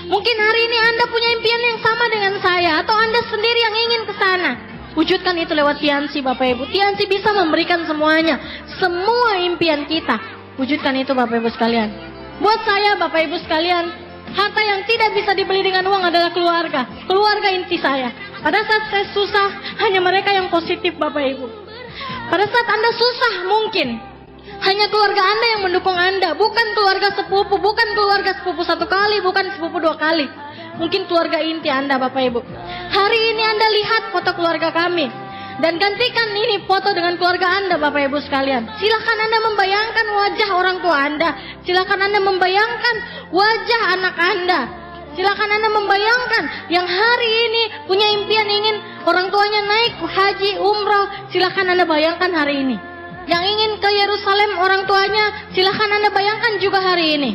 Mungkin hari ini Anda punya impian yang sama dengan saya, atau Anda sendiri yang ingin ke sana. Wujudkan itu lewat Tiansi Bapak Ibu. Tiansi bisa memberikan semuanya, semua impian kita. Wujudkan itu Bapak Ibu sekalian. Buat saya Bapak Ibu sekalian, harta yang tidak bisa dibeli dengan uang adalah keluarga. Keluarga inti saya. Pada saat saya susah, hanya mereka yang positif Bapak Ibu. Pada saat Anda susah mungkin hanya keluarga Anda yang mendukung Anda. Bukan keluarga sepupu, bukan keluarga sepupu 1 kali, bukan sepupu 2 kali. Mungkin keluarga inti Anda Bapak Ibu. Hari ini Anda lihat foto keluarga kami. Dan gantikan ini foto dengan keluarga Anda, Bapak Ibu sekalian. Silakan Anda membayangkan wajah orang tua Anda. Silakan Anda membayangkan wajah anak Anda. Silakan Anda membayangkan yang hari ini punya impian ingin orang tuanya naik haji, umroh. Silakan Anda bayangkan hari ini. Yang ingin ke Yerusalem orang tuanya, silakan Anda bayangkan juga hari ini.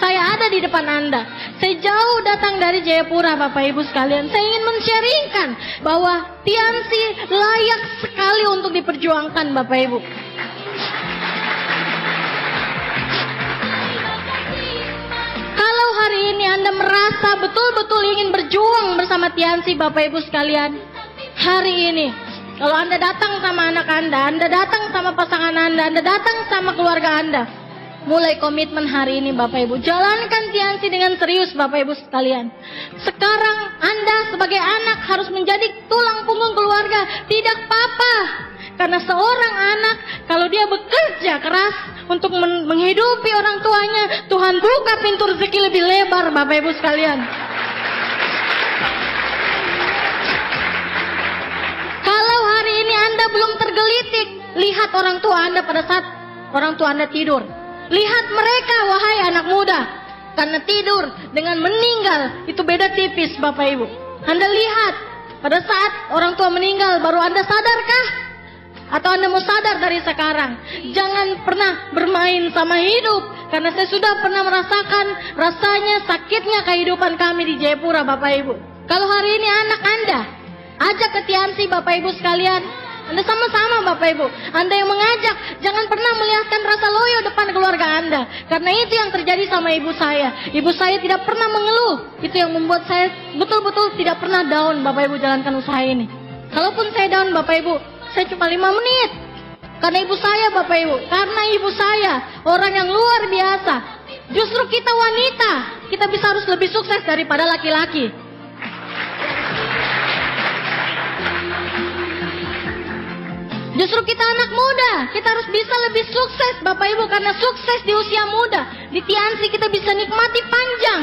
Saya ada di depan Anda. Saya jauh datang dari Jayapura, Bapak Ibu sekalian. Saya ingin men-sharingkan bahwa Tiansi layak sekali untuk diperjuangkan, Bapak Ibu. Kalau hari ini Anda merasa betul-betul ingin berjuang bersama Tiansi, Bapak Ibu sekalian, hari ini kalau Anda datang sama anak Anda datang sama pasangan Anda datang sama keluarga Anda, mulai komitmen hari ini, Bapak Ibu. Jalankan Tiansi dengan serius, Bapak Ibu sekalian. Sekarang Anda sebagai anak harus menjadi tulang punggung keluarga, tidak papa. Karena seorang anak kalau dia bekerja keras untuk menghidupi orang tuanya, Tuhan buka pintu rezeki lebih lebar, Bapak Ibu sekalian. Kalau hari ini Anda belum tergelitik, lihat orang tua Anda pada saat orang tua Anda tidur. Lihat mereka, wahai anak muda. Karena tidur dengan meninggal itu beda tipis, Bapak Ibu. Anda lihat pada saat orang tua meninggal, baru Anda sadarkah? Atau Anda mau sadar dari sekarang? Jangan pernah bermain sama hidup. Karena saya sudah pernah merasakan rasanya sakitnya kehidupan kami di Jayapura, Bapak Ibu. Kalau hari ini anak Anda ajak ke Tiansi, Bapak Ibu sekalian, Anda sama-sama, Bapak Ibu. Anda yang mengajak, jangan pernah melihatkan rasa loyo depan keluarga Anda. Karena itu yang terjadi sama ibu saya. Ibu saya tidak pernah mengeluh. Itu yang membuat saya betul-betul tidak pernah down, Bapak Ibu, jalankan usaha ini. Kalaupun saya down, Bapak Ibu, saya cuma 5 menit. Karena ibu saya, Bapak Ibu. Karena ibu saya orang yang luar biasa. Justru kita wanita, kita bisa harus lebih sukses daripada laki-laki. Justru kita anak muda, kita harus bisa lebih sukses, Bapak Ibu. Karena sukses di usia muda, di Tiansi kita bisa nikmati panjang.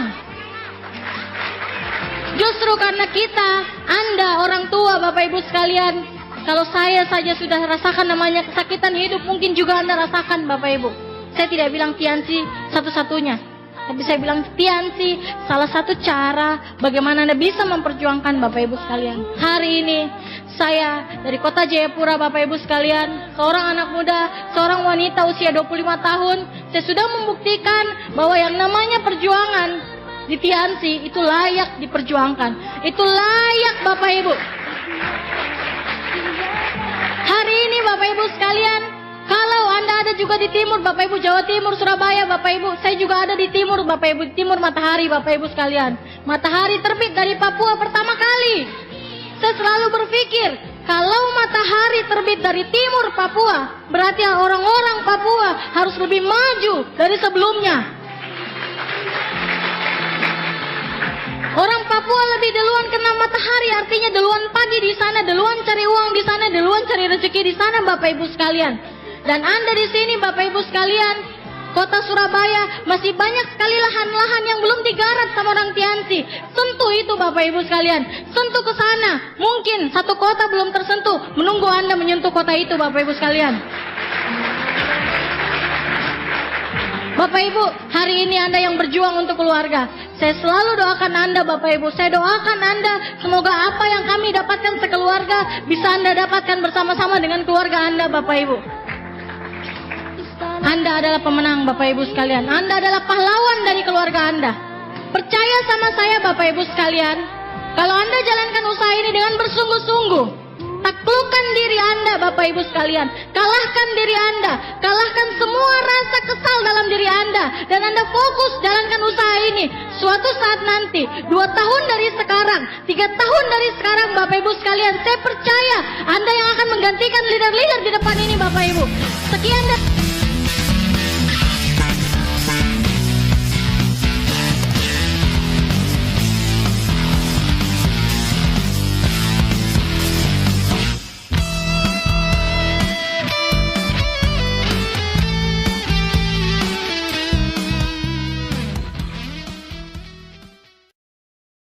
Justru karena kita, Anda orang tua, Bapak Ibu sekalian, kalau saya saja sudah rasakan namanya kesakitan hidup, mungkin juga Anda rasakan, Bapak Ibu. Saya tidak bilang Tiansi satu-satunya, tapi saya bilang Tiansi salah satu cara bagaimana Anda bisa memperjuangkan, Bapak Ibu sekalian. Hari ini saya dari kota Jayapura, Bapak Ibu sekalian, seorang anak muda, seorang wanita usia 25 tahun, saya sudah membuktikan bahwa yang namanya perjuangan di Tiansi itu layak diperjuangkan. Itu layak, Bapak Ibu. Hari ini, Bapak Ibu sekalian, kalau Anda ada juga di timur, Bapak Ibu, Jawa Timur, Surabaya, Bapak Ibu, saya juga ada di timur, Bapak Ibu, di timur matahari, Bapak Ibu sekalian. Matahari terbit dari Papua pertama kali. Saya selalu berpikir, kalau matahari terbit dari timur Papua, berarti orang-orang Papua harus lebih maju dari sebelumnya. Orang Papua lebih duluan kena matahari, artinya duluan pagi di sana, duluan cari uang di sana, duluan cari rezeki di sana, Bapak Ibu sekalian. Dan Anda di sini, Bapak Ibu sekalian, kota Surabaya masih banyak sekali lahan-lahan yang belum digarap sama orang Tiansi. Sentuh itu, Bapak Ibu sekalian, sentuh ke sana. Mungkin satu kota belum tersentuh, menunggu Anda menyentuh kota itu, Bapak Ibu sekalian. Bapak Ibu, hari ini Anda yang berjuang untuk keluarga. Saya selalu doakan Anda, Bapak Ibu. Saya doakan Anda, semoga apa yang kami dapatkan sekeluarga bisa Anda dapatkan bersama-sama dengan keluarga Anda, Bapak Ibu. Anda adalah pemenang, Bapak Ibu sekalian. Anda adalah pahlawan dari keluarga Anda. Percaya sama saya, Bapak Ibu sekalian. Kalau Anda jalankan usaha ini dengan bersungguh-sungguh, taklukkan diri Anda, Bapak Ibu sekalian. Kalahkan diri Anda. Kalahkan semua rasa kesal dalam diri Anda. Dan Anda fokus jalankan usaha ini. Suatu saat nanti, 2 tahun dari sekarang, 3 tahun dari sekarang, Bapak Ibu sekalian, saya percaya Anda yang akan menggantikan leader-leader di depan ini, Bapak Ibu. Sekian.